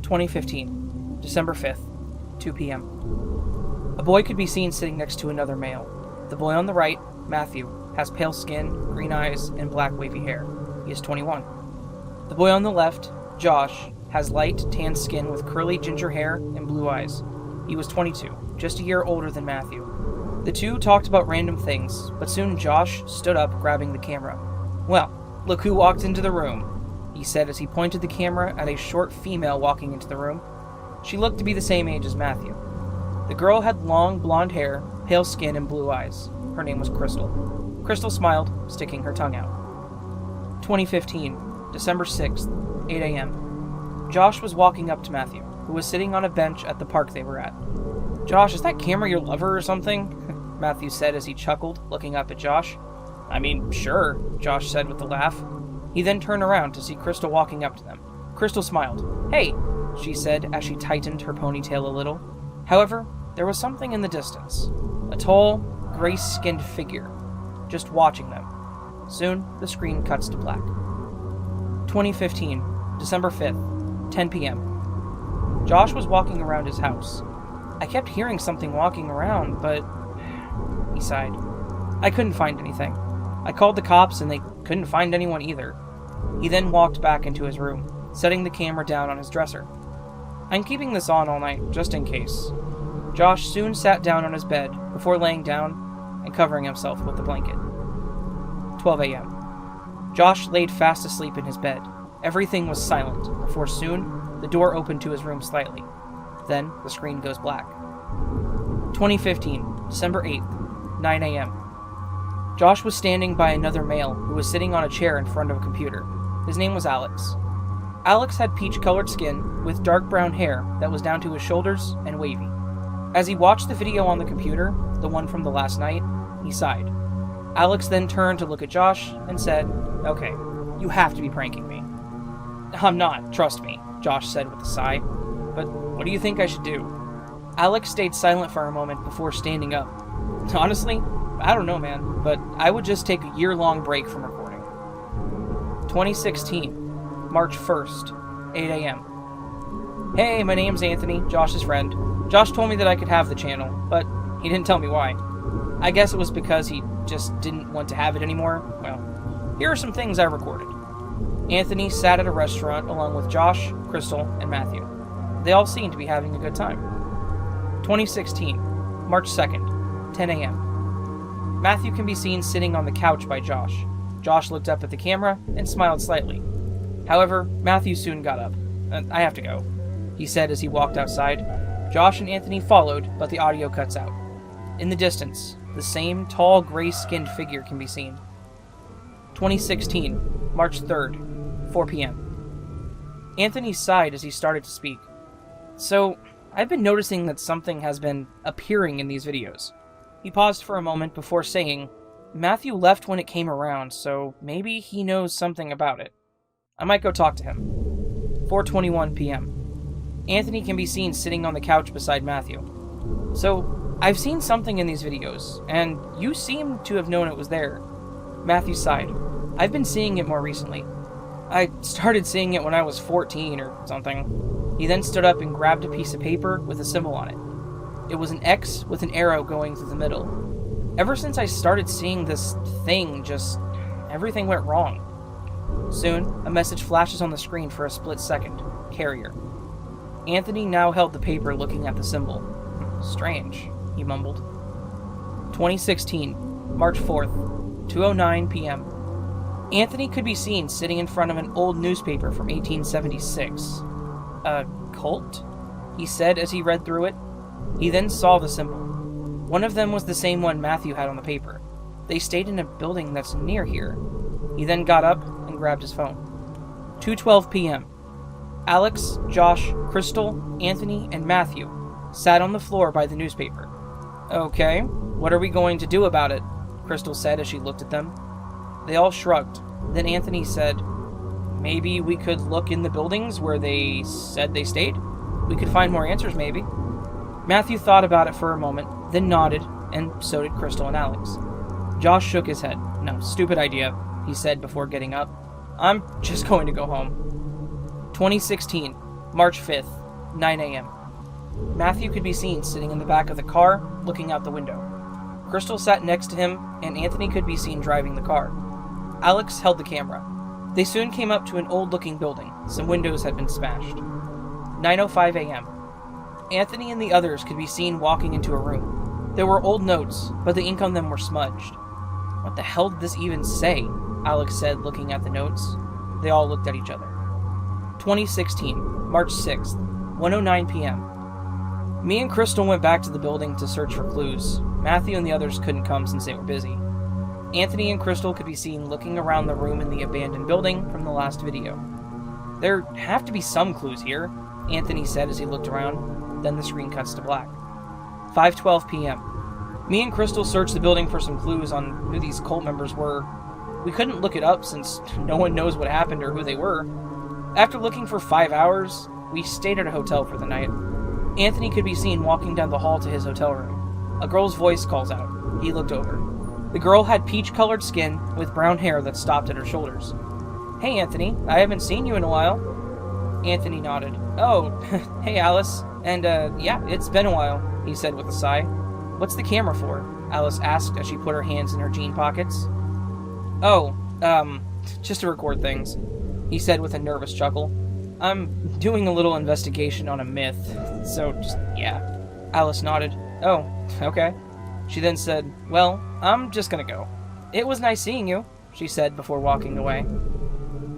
2015, December 5th, 2 p.m. A boy could be seen sitting next to another male. The boy on the right, Matthew, has pale skin, green eyes, and black wavy hair. He is 21. The boy on the left, Josh, has light, tan skin with curly ginger hair and blue eyes. He was 22, just a year older than Matthew. The two talked about random things, but soon Josh stood up, grabbing the camera. "Well, look who walked into the room," he said as he pointed the camera at a short female walking into the room. She looked to be the same age as Matthew. The girl had long blonde hair, pale skin, and blue eyes. Her name was Crystal. Crystal smiled, sticking her tongue out. 2015, December 6th, 8 a.m. Josh was walking up to Matthew, who was sitting on a bench at the park they were at. "Josh, is that camera your lover or something?" Matthew said as he chuckled, looking up at Josh. "I mean, sure," Josh said with a laugh. He then turned around to see Crystal walking up to them. Crystal smiled. "Hey," she said as she tightened her ponytail a little. However, there was something in the distance. A tall, gray-skinned figure, just watching them. Soon, the screen cuts to black. 2015, December 5th, 10 p.m. Josh was walking around his house. "I kept hearing something walking around, but..." He sighed. "I couldn't find anything. I called the cops and they couldn't find anyone either." He then walked back into his room, setting the camera down on his dresser. "I'm keeping this on all night, just in case." Josh soon sat down on his bed before laying down and covering himself with the blanket. 12 a.m. Josh laid fast asleep in his bed. Everything was silent before soon the door opened to his room slightly. Then the screen goes black. 2015, December 8th, 9 a.m. Josh was standing by another male who was sitting on a chair in front of a computer. His name was Alex. Alex had peach-colored skin with dark brown hair that was down to his shoulders and wavy. As he watched the video on the computer, the one from the last night, he sighed. Alex then turned to look at Josh and said, "Okay, you have to be pranking me." "I'm not, trust me," Josh said with a sigh. "But what do you think I should do?" Alex stayed silent for a moment before standing up. "Honestly, I don't know, man, but I would just take a year-long break from recording." 2016, March 1st, 8 a.m. "Hey, my name's Anthony, Josh's friend. Josh told me that I could have the channel, but he didn't tell me why. I guess it was because he just didn't want to have it anymore. Well, here are some things I recorded." Anthony sat at a restaurant along with Josh, Crystal, and Matthew. They all seemed to be having a good time. 2016, March 2nd, 10 a.m. Matthew can be seen sitting on the couch by Josh. Josh looked up at the camera and smiled slightly. However, Matthew soon got up. "I have to go," he said as he walked outside. Josh and Anthony followed, but the audio cuts out. In the distance, the same tall, gray-skinned figure can be seen. 2016, March 3rd, 4 p.m. Anthony sighed as he started to speak. "So, I've been noticing that something has been appearing in these videos." He paused for a moment before saying, "Matthew left when it came around, so maybe he knows something about it. I might go talk to him." 4:21 p.m. Anthony can be seen sitting on the couch beside Matthew. "So, I've seen something in these videos, and you seem to have known it was there." Matthew sighed. "I've been seeing it more recently. I started seeing it when I was 14 or something." He then stood up and grabbed a piece of paper with a symbol on it. It was an X with an arrow going through the middle. "Ever since I started seeing this thing, everything went wrong." Soon, a message flashes on the screen for a split second. "Carrier." Anthony now held the paper looking at the symbol. "Strange," he mumbled. 2016, March 4th, 2:09 p.m. Anthony could be seen sitting in front of an old newspaper from 1876. "A cult?" he said as he read through it. He then saw the symbol. One of them was the same one Matthew had on the paper. They stayed in a building that's near here. He then got up and grabbed his phone. 2:12 p.m. Alex, Josh, Crystal, Anthony, and Matthew sat on the floor by the newspaper. "Okay, what are we going to do about it?" Crystal said as she looked at them. They all shrugged. Then Anthony said, "Maybe we could look in the buildings where they said they stayed? We could find more answers, maybe." Matthew thought about it for a moment, then nodded, and so did Crystal and Alex. Josh shook his head. "No, stupid idea," he said before getting up. "I'm just going to go home." 2016, March 5th, 9 a.m. Matthew could be seen sitting in the back of the car, looking out the window. Crystal sat next to him, and Anthony could be seen driving the car. Alex held the camera. They soon came up to an old-looking building. Some windows had been smashed. 9:05 a.m. Anthony and the others could be seen walking into a room. There were old notes, but the ink on them were smudged. What the hell did this even say? Alex said, looking at the notes. They all looked at each other. 2016, March 6th, 1:09 p.m. Me and Crystal went back to the building to search for clues. Matthew and the others couldn't come since they were busy. Anthony and Crystal could be seen looking around the room in the abandoned building from the last video. There have to be some clues here, Anthony said as he looked around. Then the screen cuts to black. 5:12 p.m. Me and Crystal searched the building for some clues on who these cult members were. We couldn't look it up since no one knows what happened or who they were. After looking for 5 hours, we stayed at a hotel for the night. Anthony could be seen walking down the hall to his hotel room. A girl's voice calls out. He looked over. The girl had peach-colored skin with brown hair that stopped at her shoulders. "Hey, Anthony, I haven't seen you in a while." Anthony nodded. "Oh, hey, Alice. And, yeah, it's been a while," he said with a sigh. "What's the camera for?" Alice asked as she put her hands in her jean pockets. "Oh, just to record things," he said with a nervous chuckle. "I'm doing a little investigation on a myth, so just, yeah." Alice nodded. "Oh, okay." She then said, "Well, I'm just gonna go. It was nice seeing you," she said before walking away.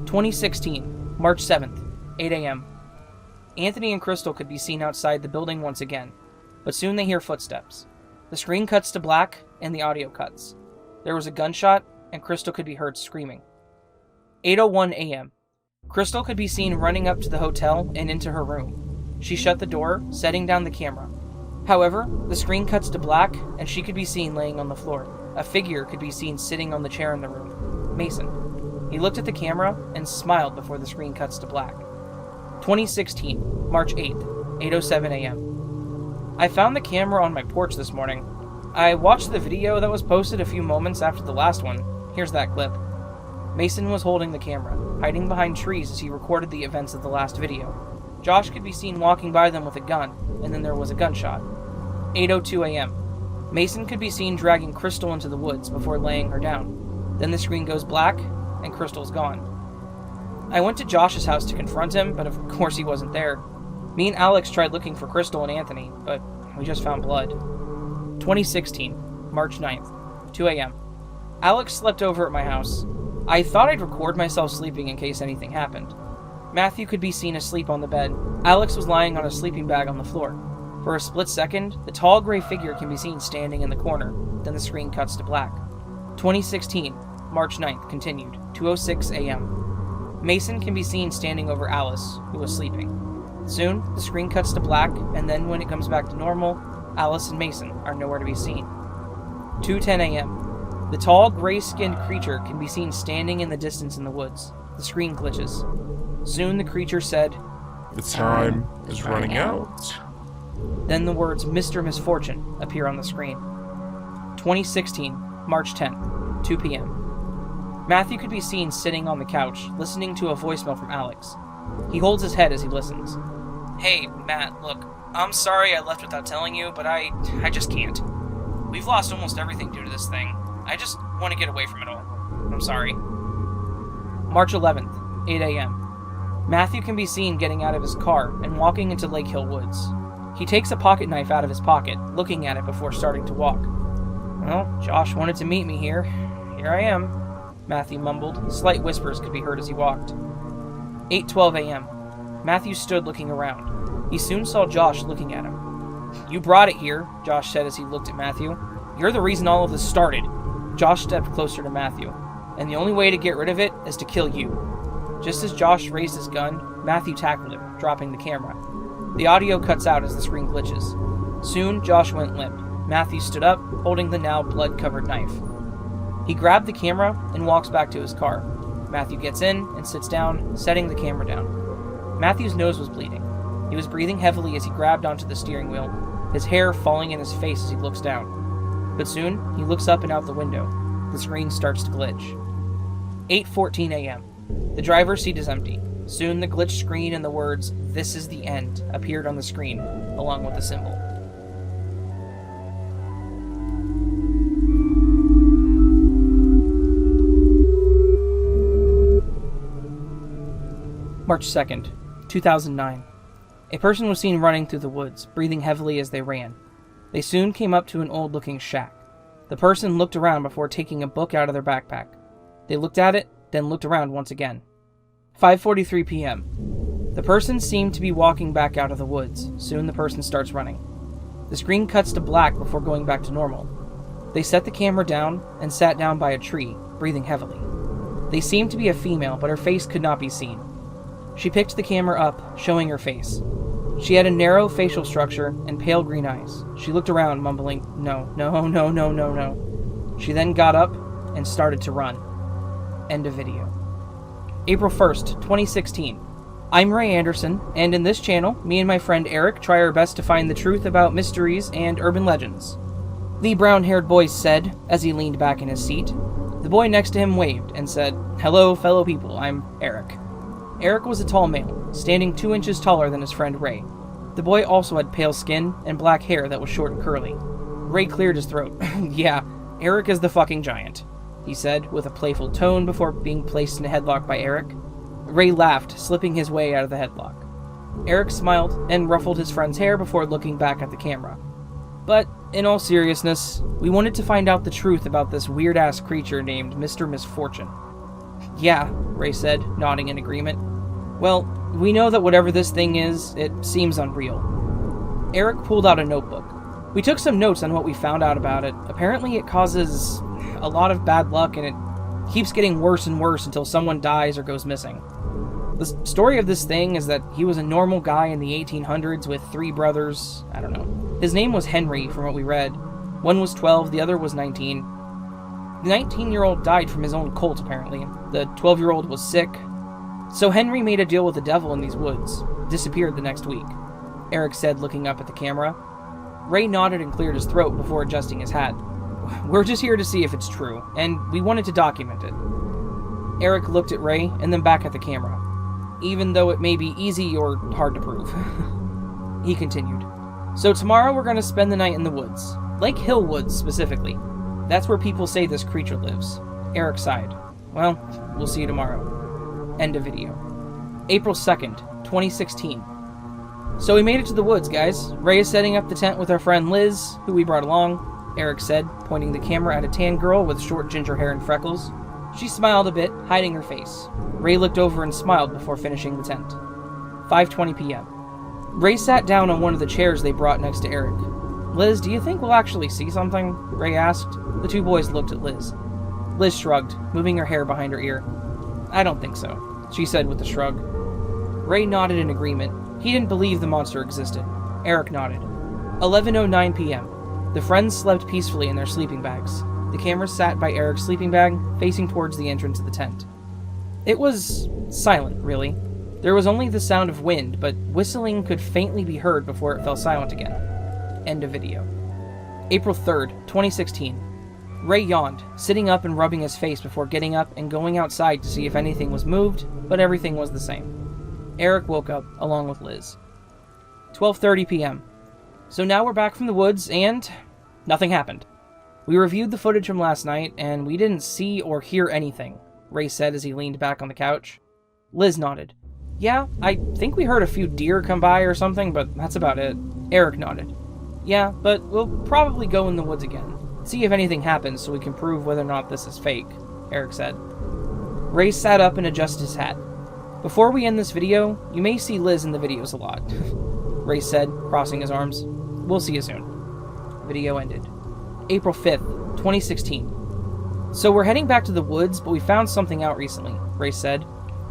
2016, March 7th, 8 a.m. Anthony and Crystal could be seen outside the building once again, but soon they hear footsteps. The screen cuts to black, and the audio cuts. There was a gunshot, and Crystal could be heard screaming. 8:01 a.m. Crystal could be seen running up to the hotel and into her room. She shut the door, setting down the camera. However, the screen cuts to black, and she could be seen laying on the floor. A figure could be seen sitting on the chair in the room. Mason. He looked at the camera and smiled before the screen cuts to black. 2016, March 8th, 8:07 a.m. I found the camera on my porch this morning. I watched the video that was posted a few moments after the last one. Here's that clip. Mason was holding the camera, hiding behind trees as he recorded the events of the last video. Josh could be seen walking by them with a gun, and then there was a gunshot. 8:02 a.m. Mason could be seen dragging Crystal into the woods before laying her down. Then the screen goes black, and Crystal's gone. I went to Josh's house to confront him, but of course he wasn't there. Me and Alex tried looking for Crystal and Anthony, but we just found blood. 2016, March 9th, 2 a.m. Alex slept over at my house. I thought I'd record myself sleeping in case anything happened. Matthew could be seen asleep on the bed. Alex was lying on a sleeping bag on the floor. For a split second, the tall gray figure can be seen standing in the corner. Then the screen cuts to black. 2016, March 9th, continued, 2:06 a.m. Mason can be seen standing over Alice, who was sleeping. Soon, the screen cuts to black, and then when it comes back to normal, Alice and Mason are nowhere to be seen. 2:10 a.m. The tall, gray-skinned creature can be seen standing in the distance in the woods. The screen glitches. Soon the creature said, "The time is running out." Then the words Mr. Misfortune appear on the screen. 2016, March 10th, 2 p.m. Matthew could be seen sitting on the couch, listening to a voicemail from Alex. He holds his head as he listens. "Hey, Matt, look, I'm sorry I left without telling you, but I just can't. We've lost almost everything due to this thing. I just want to get away from it all. I'm sorry." March 11th, 8 a.m. Matthew can be seen getting out of his car and walking into Lake Hill Woods. He takes a pocket knife out of his pocket, looking at it before starting to walk. "Well, Josh wanted to meet me here. Here I am," Matthew mumbled. Slight whispers could be heard as he walked. 8:12 a.m. Matthew stood looking around. He soon saw Josh looking at him. "You brought it here," Josh said as he looked at Matthew. "You're the reason all of this started." Josh stepped closer to Matthew. "And the only way to get rid of it is to kill you." Just as Josh raised his gun, Matthew tackled him, dropping the camera. The audio cuts out as the screen glitches. Soon, Josh went limp. Matthew stood up, holding the now blood-covered knife. He grabbed the camera and walks back to his car. Matthew gets in and sits down, setting the camera down. Matthew's nose was bleeding. He was breathing heavily as he grabbed onto the steering wheel, his hair falling in his face as he looks down. But soon, he looks up and out the window. The screen starts to glitch. 8:14 a.m. The driver's seat is empty. Soon the glitched screen and the words, "This is the end," appeared on the screen, along with the symbol. March 2nd, 2009. A person was seen running through the woods, breathing heavily as they ran. They soon came up to an old-looking shack. The person looked around before taking a book out of their backpack. They looked at it, then looked around once again. 5:43 p.m. The person seemed to be walking back out of the woods. Soon the person starts running. The screen cuts to black before going back to normal. They set the camera down and sat down by a tree, breathing heavily. They seemed to be a female, but her face could not be seen. She picked the camera up, showing her face. She had a narrow facial structure and pale green eyes. She looked around, mumbling, "No, no, no, no, no, no." She then got up and started to run. End of video. April 1st, 2016. I'm Ray Anderson, and in this channel, me and my friend Eric try our best to find the truth about mysteries and urban legends. The brown-haired boy said, as he leaned back in his seat. The boy next to him waved and said, "Hello, fellow people, I'm Eric." Eric was a tall male, standing 2 inches taller than his friend Ray. The boy also had pale skin and black hair that was short and curly. Ray cleared his throat. "Yeah, Eric is the fucking giant," he said, with a playful tone before being placed in a headlock by Eric. Ray laughed, slipping his way out of the headlock. Eric smiled and ruffled his friend's hair before looking back at the camera. But, in all seriousness, we wanted to find out the truth about this weird-ass creature named Mr. Misfortune. "Yeah," Ray said, nodding in agreement. "Well, we know that whatever this thing is, it seems unreal." Eric pulled out a notebook. "We took some notes on what we found out about it. Apparently it causes a lot of bad luck, and it keeps getting worse and worse until someone dies or goes missing. The story of this thing is that he was a normal guy in the 1800s with 3 brothers. I don't know. His name was Henry, from what we read. One was 12, the other was 19. The 19-year-old died from his own colt, apparently. The 12-year-old was sick. So Henry made a deal with the devil in these woods. Disappeared the next week," Eric said, looking up at the camera. Ray nodded and cleared his throat before adjusting his hat. "We're just here to see if it's true, and we wanted to document it." Eric looked at Ray and then back at the camera. "Even though it may be easy or hard to prove." He continued. "So tomorrow we're going to spend the night in the woods. Lake Hill Woods, specifically. That's where people say this creature lives." Eric sighed. "Well, we'll see you tomorrow." End of video. April 2nd, 2016. "So we made it to the woods, guys. Ray is setting up the tent with our friend Liz, who we brought along," Eric said, pointing the camera at a tan girl with short ginger hair and freckles. She smiled a bit, hiding her face. Ray looked over and smiled before finishing the tent. 5:20 p.m. Ray sat down on one of the chairs they brought next to Eric. "Liz, do you think we'll actually see something?" Ray asked. The 2 boys looked at Liz. Liz shrugged, moving her hair behind her ear. "I don't think so," she said with a shrug. Ray nodded in agreement. He didn't believe the monster existed. Eric nodded. 11:09 p.m. The friends slept peacefully in their sleeping bags. The camera sat by Eric's sleeping bag, facing towards the entrance of the tent. It was silent, really. There was only the sound of wind, but whistling could faintly be heard before it fell silent again. End of video. April 3rd, 2016. Ray yawned, sitting up and rubbing his face before getting up and going outside to see if anything was moved, but everything was the same. Eric woke up, along with Liz. 12:30 p.m. So now we're back from the woods, and nothing happened. We reviewed the footage from last night, and we didn't see or hear anything, Ray said as he leaned back on the couch. Liz nodded. "Yeah, I think we heard a few deer come by or something, but that's about it." Eric nodded. "Yeah, but we'll probably go in the woods again. See if anything happens so we can prove whether or not this is fake," Eric said. Ray sat up and adjusted his hat. "Before we end this video, you may see Liz in the videos a lot," Ray said, crossing his arms. "We'll see you soon." Video ended. April 5th, 2016. "So we're heading back to the woods, but we found something out recently," Ray said.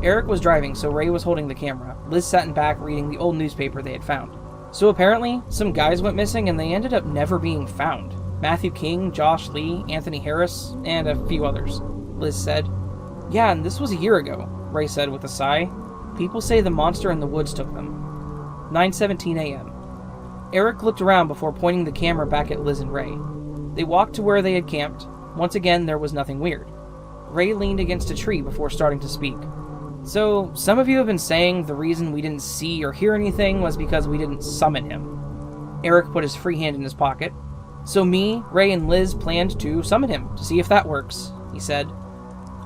Eric was driving, so Ray was holding the camera. Liz sat in back reading the old newspaper they had found. "So apparently, some guys went missing and they ended up never being found. Matthew King, Josh Lee, Anthony Harris, and a few others," Liz said. "Yeah, and this was a year ago," Ray said with a sigh. "People say the monster in the woods took them." 9:17 a.m. Eric looked around before pointing the camera back at Liz and Ray. They walked to where they had camped. Once again, there was nothing weird. Ray leaned against a tree before starting to speak. So, some of you have been saying the reason we didn't see or hear anything was because we didn't summon him. Eric put his free hand in his pocket. So me, Ray, and Liz planned to summon him to see if that works, he said.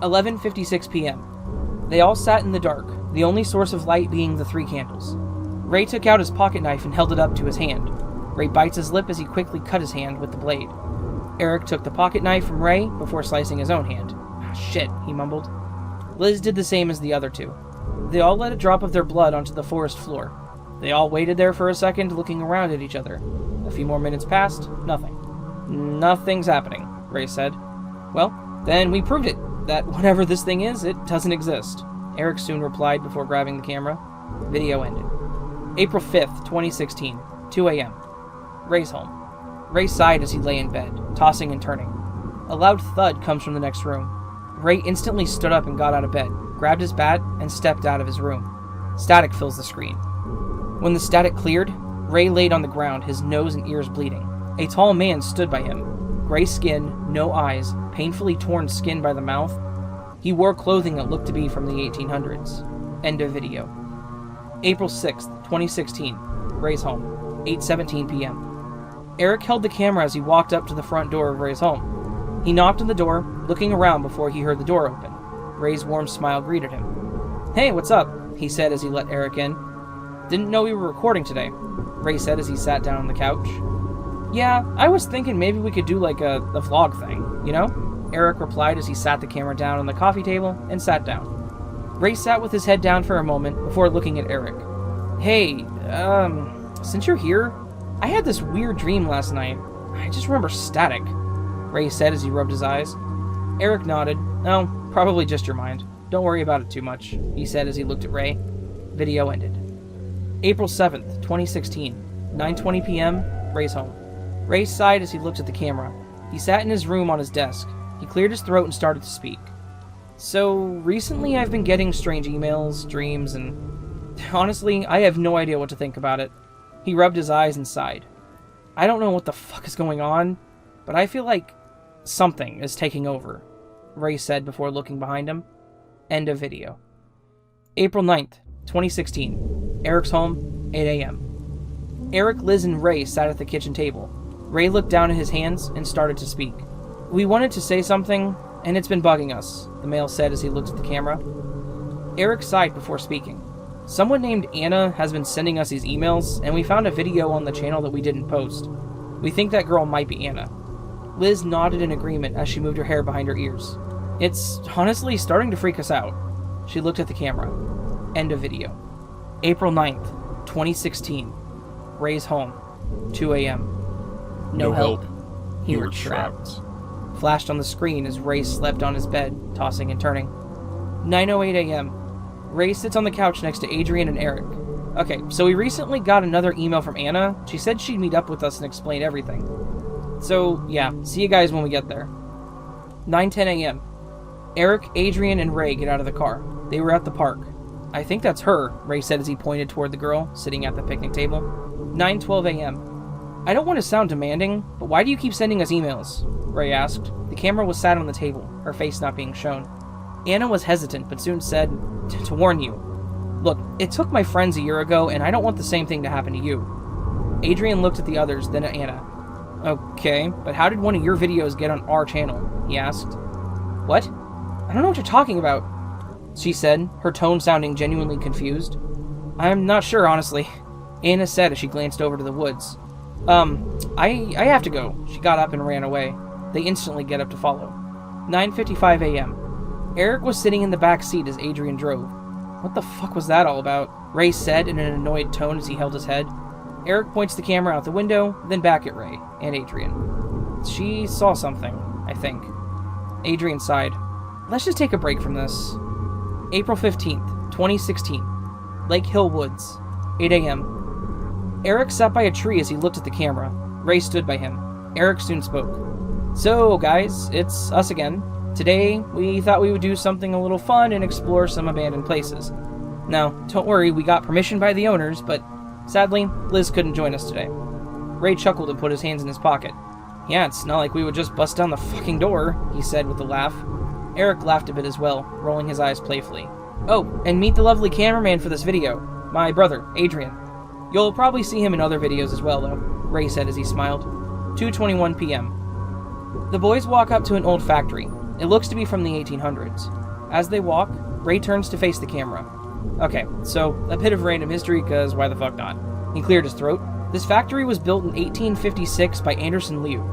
11:56 p.m. They all sat in the dark, the only source of light being the 3 candles. Ray took out his pocket knife and held it up to his hand. Ray bites his lip as he quickly cut his hand with the blade. Eric took the pocket knife from Ray before slicing his own hand. Shit, he mumbled. Liz did the same as the other 2. They all let a drop of their blood onto the forest floor. They all waited there for a second, looking around at each other. A few more minutes passed, nothing. Nothing's happening, Ray said. Well, then we proved it, that whatever this thing is, it doesn't exist. Eric soon replied before grabbing the camera. Video ended. April 5th, 2016, 2 a.m. Ray's home. Ray sighed as he lay in bed, tossing and turning. A loud thud comes from the next room. Ray instantly stood up and got out of bed, grabbed his bat, and stepped out of his room. Static fills the screen. When the static cleared, Ray laid on the ground, his nose and ears bleeding. A tall man stood by him. Gray skin, no eyes, painfully torn skin by the mouth. He wore clothing that looked to be from the 1800s. End of video. April 6th, 2016. Ray's home. 8:17 p.m. Eric held the camera as he walked up to the front door of Ray's home. He knocked on the door, looking around before he heard the door open. Ray's warm smile greeted him. "Hey, what's up?" he said as he let Eric in. "Didn't know we were recording today," Ray said as he sat down on the couch. "Yeah, I was thinking maybe we could do like a vlog thing, you know?" Eric replied as he sat the camera down on the coffee table and sat down. Ray sat with his head down for a moment before looking at Eric. "Hey, since you're here, I had this weird dream last night. I just remember static," Ray said as he rubbed his eyes. Eric nodded. "Oh, probably just your mind. Don't worry about it too much," he said as he looked at Ray. Video ended. April 7th, 2016, 9:20 p.m., Ray's home. Ray sighed as he looked at the camera. He sat in his room on his desk. He cleared his throat and started to speak. "So, recently I've been getting strange emails, dreams, and honestly, I have no idea what to think about it." He rubbed his eyes and sighed. "I don't know what the fuck is going on, but I feel like something is taking over," Ray said before looking behind him. End of video. April 9th, 2016. Eric's home, 8 a.m. Eric, Liz, and Ray sat at the kitchen table. Ray looked down at his hands and started to speak. "We wanted to say something, and it's been bugging us," the male said as he looked at the camera. Eric sighed before speaking. "Someone named Anna has been sending us these emails, and we found a video on the channel that we didn't post. We think that girl might be Anna." Liz nodded in agreement as she moved her hair behind her ears. "It's honestly starting to freak us out." She looked at the camera. End of video. April 9th, 2016. Ray's home, 2 a.m. No help. You were trapped. Flashed on the screen as Ray slept on his bed, tossing and turning. 9:08 a.m. Ray sits on the couch next to Adrian and Eric. "Okay, so we recently got another email from Anna. She said she'd meet up with us and explain everything. So, yeah, see you guys when we get there." 9:10 a.m. Eric, Adrian, and Ray get out of the car. They were at the park. "I think that's her," Ray said as he pointed toward the girl sitting at the picnic table. 9:12 a.m. "I don't want to sound demanding, but why do you keep sending us emails?" Ray asked. The camera was sat on the table, her face not being shown. Anna was hesitant, but soon said, "To warn you. Look, it took my friends a year ago, and I don't want the same thing to happen to you." Adrian looked at the others, then at Anna. "Okay, but how did one of your videos get on our channel?" he asked. "What? I don't know what you're talking about," she said, her tone sounding genuinely confused. "I'm not sure, honestly," Anna said as she glanced over to the woods. I have to go." She got up and ran away. They instantly get up to follow. 9:55 a.m. Eric was sitting in the back seat as Adrian drove. "What the fuck was that all about?" Ray said in an annoyed tone as he held his head. Eric points the camera out the window, then back at Ray and Adrian. "She saw something, I think." Adrian sighed. "Let's just take a break from this." April 15th, 2016. Lake Hill Woods, 8 a.m. Eric sat by a tree as he looked at the camera. Ray stood by him. Eric soon spoke. "So, guys, it's us again. Today, we thought we would do something a little fun and explore some abandoned places. Now, don't worry, we got permission by the owners, but sadly, Liz couldn't join us today." Ray chuckled and put his hands in his pocket. "Yeah, it's not like we would just bust down the fucking door," he said with a laugh. Eric laughed a bit as well, rolling his eyes playfully. Oh, and meet the lovely cameraman for this video, my brother, Adrian. You'll probably see him in other videos as well, though, Ray said as he smiled. 2:21 p.m. The boys walk up to an old factory. It looks to be from the 1800s. As they walk, Ray turns to face the camera. Okay, so a bit of random history, cause why the fuck not? He cleared his throat. This factory was built in 1856 by Anderson Liu.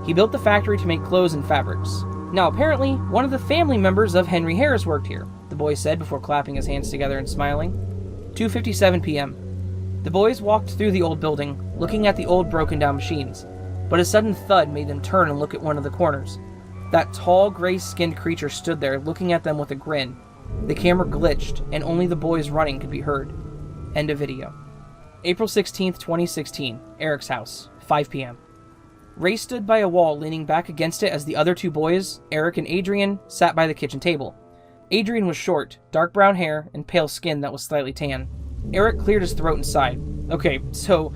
He built the factory to make clothes and fabrics. Now apparently, one of the family members of Henry Harris worked here, the boy said before clapping his hands together and smiling. 2:57 p.m. The boys walked through the old building, looking at the old broken down machines, but a sudden thud made them turn and look at one of the corners. That tall, gray-skinned creature stood there, looking at them with a grin. The camera glitched, and only the boys running could be heard. End of video. April 16th, 2016, Eric's house, 5 p.m. Ray stood by a wall leaning back against it as the other two boys, Eric and Adrian, sat by the kitchen table. Adrian was short, dark brown hair, and pale skin that was slightly tan. Eric cleared his throat and sighed. Okay, so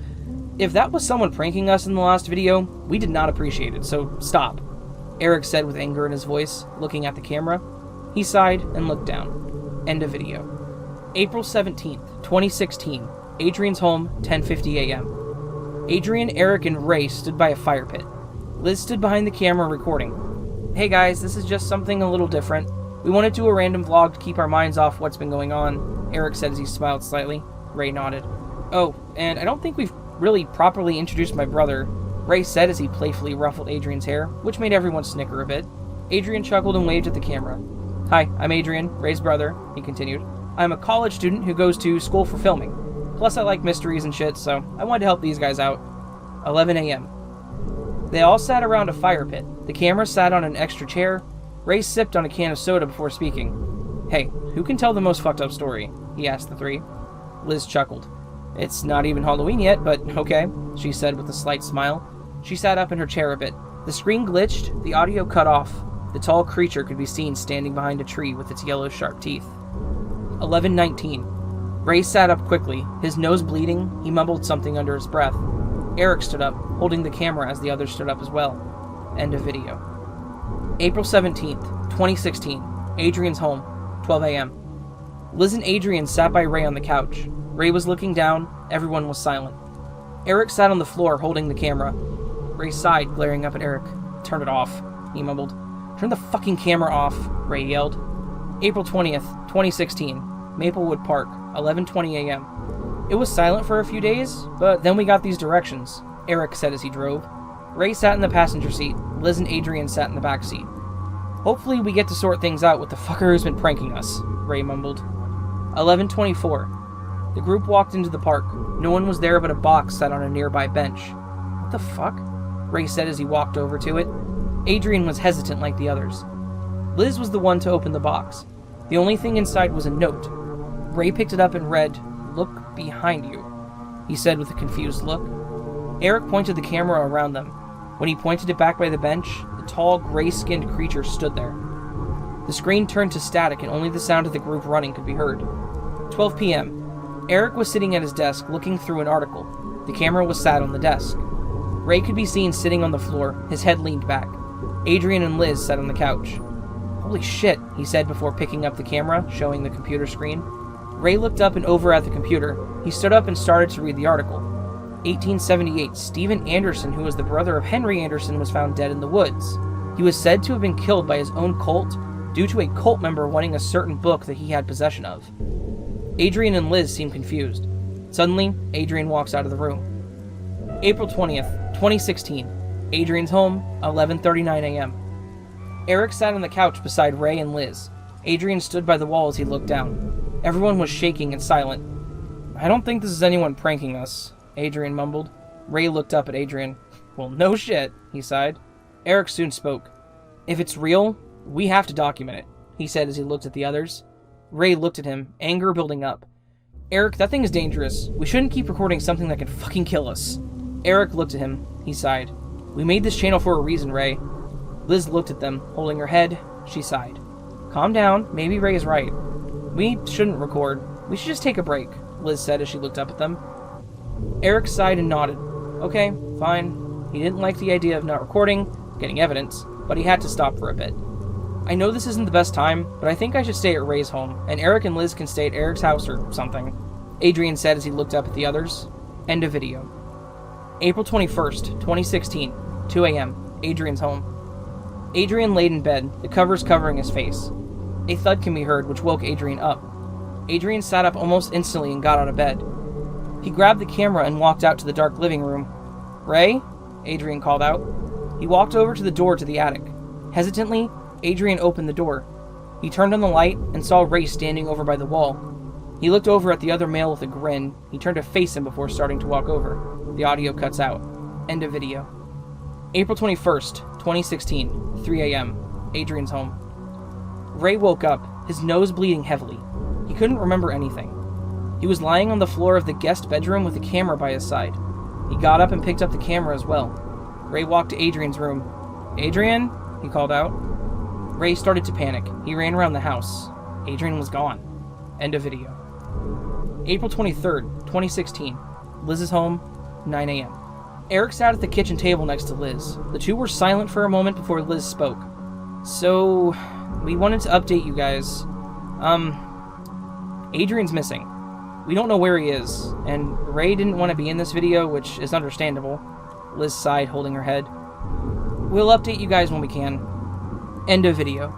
if that was someone pranking us in the last video, we did not appreciate it, so stop, Eric said with anger in his voice, looking at the camera. He sighed and looked down. End of video. April 17th, 2016, Adrian's home, 10:50 a.m. Adrian, Eric, and Ray stood by a fire pit. Liz stood behind the camera recording. Hey guys, this is just something a little different. We want to do a random vlog to keep our minds off what's been going on, Eric said as he smiled slightly. Ray nodded. Oh, and I don't think we've really properly introduced my brother, Ray said as he playfully ruffled Adrian's hair, which made everyone snicker a bit. Adrian chuckled and waved at the camera. Hi, I'm Adrian, Ray's brother, he continued. I'm a college student who goes to school for filming. Plus I like mysteries and shit, so I wanted to help these guys out. 11 a.m. They all sat around a fire pit. The camera sat on an extra chair. Ray sipped on a can of soda before speaking. Hey, who can tell the most fucked up story? He asked the three. Liz chuckled. It's not even Halloween yet, but okay, she said with a slight smile. She sat up in her chair a bit. The screen glitched, the audio cut off. The tall creature could be seen standing behind a tree with its yellow sharp teeth. 11:19. Ray sat up quickly, his nose bleeding. He mumbled something under his breath. Eric stood up, holding the camera as the others stood up as well. End of video. April 17th, 2016, Adrian's home, 12 a.m. Liz and Adrian sat by Ray on the couch. Ray was looking down, everyone was silent. Eric sat on the floor holding the camera. Ray sighed, glaring up at Eric. Turn it off, he mumbled. Turn the fucking camera off, Ray yelled. April 20th, 2016, Maplewood Park, 11:20 a.m. It was silent for a few days, but then we got these directions, Eric said as he drove. Ray sat in the passenger seat. Liz and Adrian sat in the back seat. Hopefully we get to sort things out with the fucker who's been pranking us, Ray mumbled. 11:24. The group walked into the park. No one was there but a box sat on a nearby bench. What the fuck? Ray said as he walked over to it. Adrian was hesitant like the others. Liz was the one to open the box. The only thing inside was a note. Ray picked it up and read, "Look behind you," he said with a confused look. Eric pointed the camera around them. When he pointed it back by the bench, the tall, gray-skinned creature stood there. The screen turned to static and only the sound of the group running could be heard. 12 p.m. Eric was sitting at his desk looking through an article. The camera was sat on the desk. Ray could be seen sitting on the floor, his head leaned back. Adrian and Liz sat on the couch. Holy shit, he said before picking up the camera, showing the computer screen. Ray looked up and over at the computer. He stood up and started to read the article. 1878, Stephen Anderson, who was the brother of Henry Anderson, was found dead in the woods. He was said to have been killed by his own cult due to a cult member wanting a certain book that he had possession of. Adrian and Liz seemed confused. Suddenly, Adrian walks out of the room. April 20th, 2016. Adrian's home, 11:39 a.m. Eric sat on the couch beside Ray and Liz. Adrian stood by the wall as he looked down. Everyone was shaking and silent. I don't think this is anyone pranking us, Adrian mumbled. Ray looked up at Adrian. Well, no shit, he sighed. Eric soon spoke. If it's real, we have to document it, he said as he looked at the others. Ray looked at him, anger building up. Eric, that thing is dangerous. We shouldn't keep recording something that can fucking kill us. Eric looked at him. He sighed. We made this channel for a reason, Ray. Liz looked at them, holding her head. She sighed. Calm down. Maybe Ray is right. We shouldn't record. We should just take a break, Liz said as she looked up at them. Eric sighed and nodded. Okay, fine. He didn't like the idea of not recording, getting evidence, but he had to stop for a bit. I know this isn't the best time, but I think I should stay at Ray's home, and Eric and Liz can stay at Eric's house or something, Adrian said as he looked up at the others. End of video. April 21st, 2016, 2 a.m., Adrian's home. Adrian laid in bed, the covers covering his face. A thud can be heard, which woke Adrian up. Adrian sat up almost instantly and got out of bed. He grabbed the camera and walked out to the dark living room. "Ray?" Adrian called out. He walked over to the door to the attic. Hesitantly, Adrian opened the door. He turned on the light and saw Ray standing over by the wall. He looked over at the other male with a grin. He turned to face him before starting to walk over. The audio cuts out. End of video. April 21st, 2016, 3 a.m., Adrian's home. Ray woke up, his nose bleeding heavily. He couldn't remember anything. He was lying on the floor of the guest bedroom with a camera by his side. He got up and picked up the camera as well. Ray walked to Adrian's room. "Adrian?" he called out. Ray started to panic. He ran around the house. Adrian was gone. End of video. April 23rd, 2016. Liz's home, 9 a.m. Eric sat at the kitchen table next to Liz. The two were silent for a moment before Liz spoke. "So, we wanted to update you guys. Adrian's missing. We don't know where he is, and Ray didn't want to be in this video, which is understandable." Liz sighed, holding her head. "We'll update you guys when we can." End of video.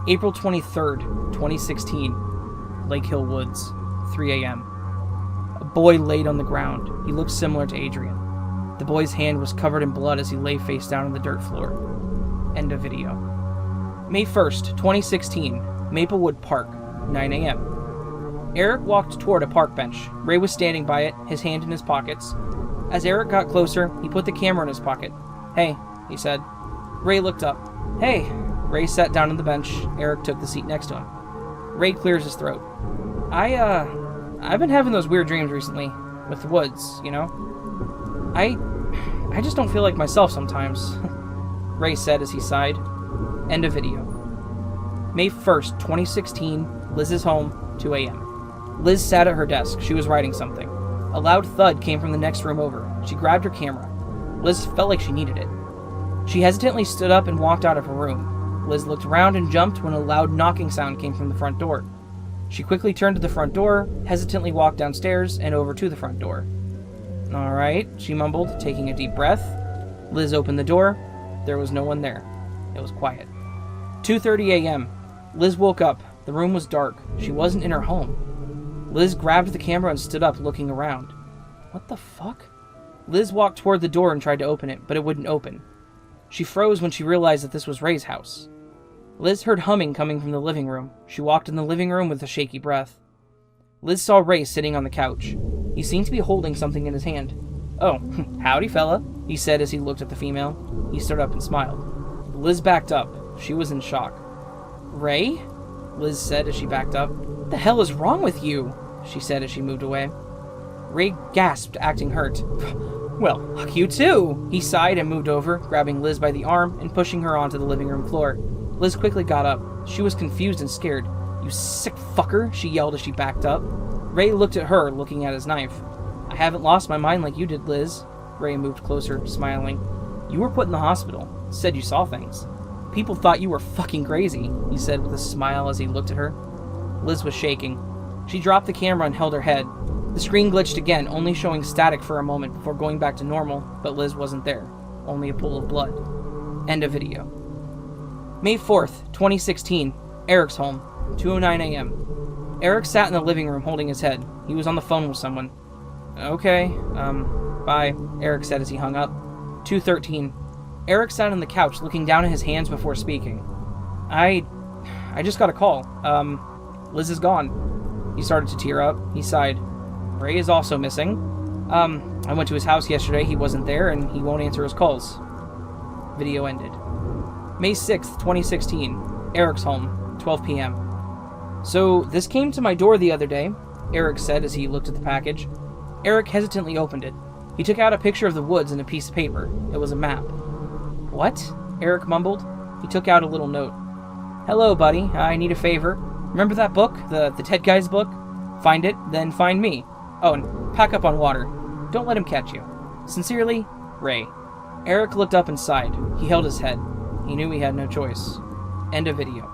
April 23rd, 2016. Lake Hill Woods, 3 a.m. A boy laid on the ground. He looked similar to Adrian. The boy's hand was covered in blood as he lay face down on the dirt floor. End of video. May 1st, 2016. Maplewood Park, 9 a.m. Eric walked toward a park bench. Ray was standing by it, his hand in his pockets. As Eric got closer, he put the camera in his pocket. "Hey," he said. Ray looked up. "Hey." Ray sat down on the bench. Eric took the seat next to him. Ray clears his throat. I've been having those weird dreams recently. With the woods, you know? I just don't feel like myself sometimes," Ray said as he sighed. End of video. May 1st, 2016. Liz's home, 2 a.m. Liz sat at her desk. She was writing something. A loud thud came from the next room over. She grabbed her camera. Liz felt like she needed it. She hesitantly stood up and walked out of her room. Liz looked around and jumped when a loud knocking sound came from the front door. She quickly turned to the front door, hesitantly walked downstairs and over to the front door. "All right," she mumbled, taking a deep breath. Liz opened the door. There was no one there. It was quiet. 2:30 a.m. Liz woke up. The room was dark. She wasn't in her home. Liz grabbed the camera and stood up, looking around. What the fuck? Liz walked toward the door and tried to open it, but it wouldn't open. She froze when she realized that this was Ray's house. Liz heard humming coming from the living room. She walked in the living room with a shaky breath. Liz saw Ray sitting on the couch. He seemed to be holding something in his hand. "Oh, howdy, fella," he said as he looked at the female. He stood up and smiled. Liz backed up. She was in shock. "Ray?" Liz said as she backed up. "What the hell is wrong with you?" she said as she moved away. Ray gasped, acting hurt. "Well, fuck you too," he sighed and moved over, grabbing Liz by the arm and pushing her onto the living room floor. Liz quickly got up. She was confused and scared. "You sick fucker," she yelled as she backed up. Ray looked at her, looking at his knife. "I haven't lost my mind like you did, Liz." Ray moved closer, smiling. "You were put in the hospital. Said you saw things. People thought you were fucking crazy," he said with a smile as he looked at her. Liz was shaking. She dropped the camera and held her head. The screen glitched again, only showing static for a moment before going back to normal, but Liz wasn't there. Only a pool of blood. End of video. May 4th, 2016. Eric's home, 2:09 a.m. Eric sat in the living room holding his head. He was on the phone with someone. "Okay, bye," Eric said as he hung up. 2:13. Eric sat on the couch looking down at his hands before speaking. I just got a call. Liz is gone." He started to tear up. He sighed. "Ray is also missing. I went to his house yesterday. He wasn't there, and he won't answer his calls." Video ended. May 6th, 2016. Eric's home, 12 p.m. "So, this came to my door the other day," Eric said as he looked at the package. Eric hesitantly opened it. He took out a picture of the woods and a piece of paper. It was a map. "What?" Eric mumbled. He took out a little note. "Hello, buddy. I need a favor. Remember that book? The Ted guy's book? Find it, then find me. Oh, and pack up on water. Don't let him catch you. Sincerely, Ray." Eric looked up and sighed. He held his head. He knew he had no choice. End of video.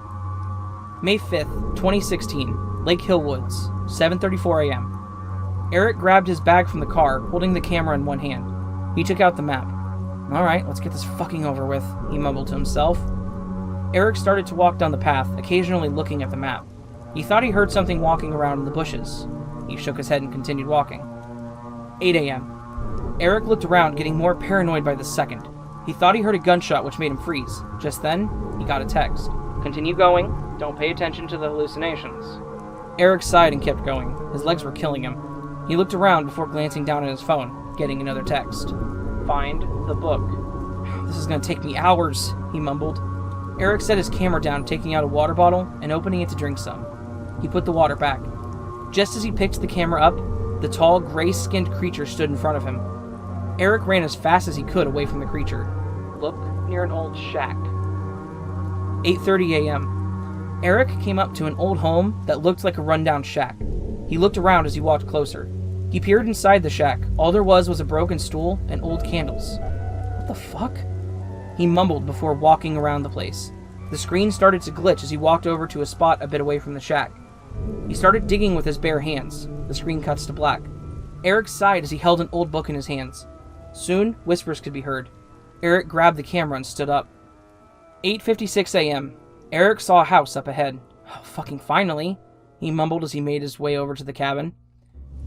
May 5th, 2016, Lake Hill Woods, 7:34 a.m. Eric grabbed his bag from the car, holding the camera in one hand. He took out the map. Alright, let's get this fucking over with, he mumbled to himself. Eric started to walk down the path, occasionally looking at the map. He thought he heard something walking around in the bushes. He shook his head and continued walking. 8 a.m. Eric looked around, getting more paranoid by the second. He thought he heard a gunshot, which made him freeze. Just then, he got a text. Continue going. Don't pay attention to the hallucinations. Eric sighed and kept going. His legs were killing him. He looked around before glancing down at his phone, getting another text. Find the book. This is going to take me hours, he mumbled. Eric set his camera down, taking out a water bottle and opening it to drink some. He put the water back. Just as he picked the camera up, the tall, gray-skinned creature stood in front of him. Eric ran as fast as he could away from the creature. Look near an old shack. 8:30 a.m. Eric came up to an old home that looked like a rundown shack. He looked around as he walked closer. He peered inside the shack. All there was a broken stool and old candles. What the fuck? He mumbled before walking around the place. The screen started to glitch as he walked over to a spot a bit away from the shack. He started digging with his bare hands. The screen cuts to black. Eric sighed as he held an old book in his hands. Soon, whispers could be heard. Eric grabbed the camera and stood up. 8:56 a.m. Eric saw a house up ahead. Oh, fucking finally, he mumbled as he made his way over to the cabin.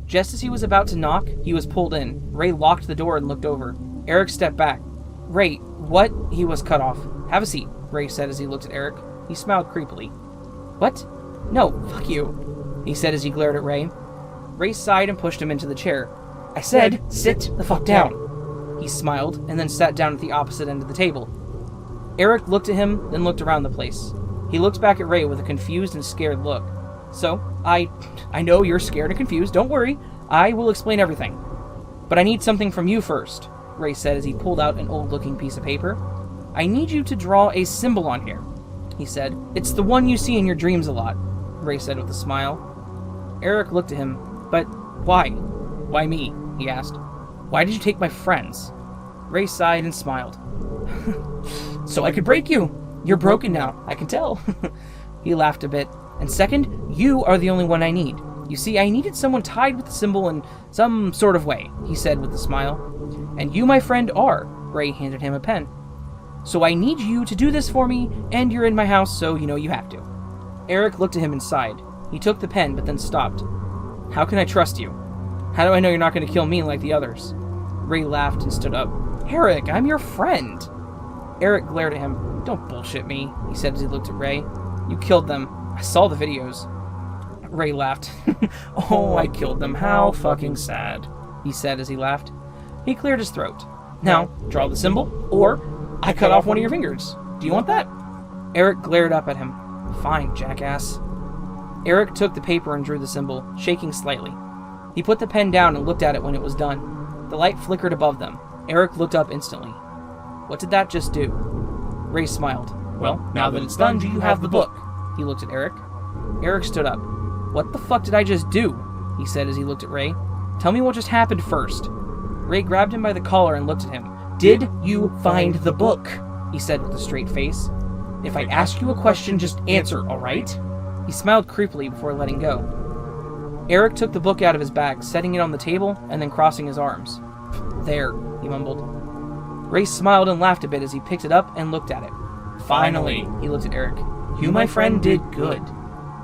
Just as he was about to knock, he was pulled in. Ray locked the door and looked over. Eric stepped back. Ray, what? He was cut off. Have a seat, Ray said as he looked at Eric. He smiled creepily. What? No, fuck you, he said as he glared at Ray. Ray sighed and pushed him into the chair. I said, sit the fuck down. He smiled and then sat down at the opposite end of the table. Eric looked at him, then looked around the place. He looked back at Ray with a confused and scared look. So, I know you're scared and confused, don't worry. I will explain everything. But I need something from you first, Ray said as he pulled out an old-looking piece of paper. I need you to draw a symbol on here, he said. It's the one you see in your dreams a lot, Ray said with a smile. Eric looked at him. But why? Why me? He asked. Why did you take my friends? Ray sighed and smiled. So I could break you. You're broken now, I can tell. He laughed a bit. And second, you are the only one I need. You see, I needed someone tied with the symbol in some sort of way, he said with a smile. And you, my friend, are. Ray handed him a pen. So I need you to do this for me, and you're in my house, so you know you have to. Eric looked at him and sighed. He took the pen, but then stopped. How can I trust you? How do I know you're not going to kill me like the others? Ray laughed and stood up. Eric, I'm your friend. Eric glared at him. Don't bullshit me, he said as he looked at Ray. You killed them. I saw the videos. Ray laughed. Oh, I killed them. How fucking sad, he said as he laughed. He cleared his throat. Now, draw the symbol, or I cut off one of your fingers. Do you want that? Eric glared up at him. Fine, jackass. Eric took the paper and drew the symbol, shaking slightly. He put the pen down and looked at it when it was done. The light flickered above them. Eric looked up instantly. What did that just do? Ray smiled. Well, now that it's done, do you have the book? He looked at Eric. Eric stood up. What the fuck did I just do? He said as he looked at Ray. Tell me what just happened first. Ray grabbed him by the collar and looked at him. Did you find the book? He said with a straight face. If I ask you a question, just answer, alright? He smiled creepily before letting go. Eric took the book out of his bag, setting it on the table, and then crossing his arms. There, he mumbled. Ray smiled and laughed a bit as he picked it up and looked at it. Finally, he looked at Eric. You, my friend, did good.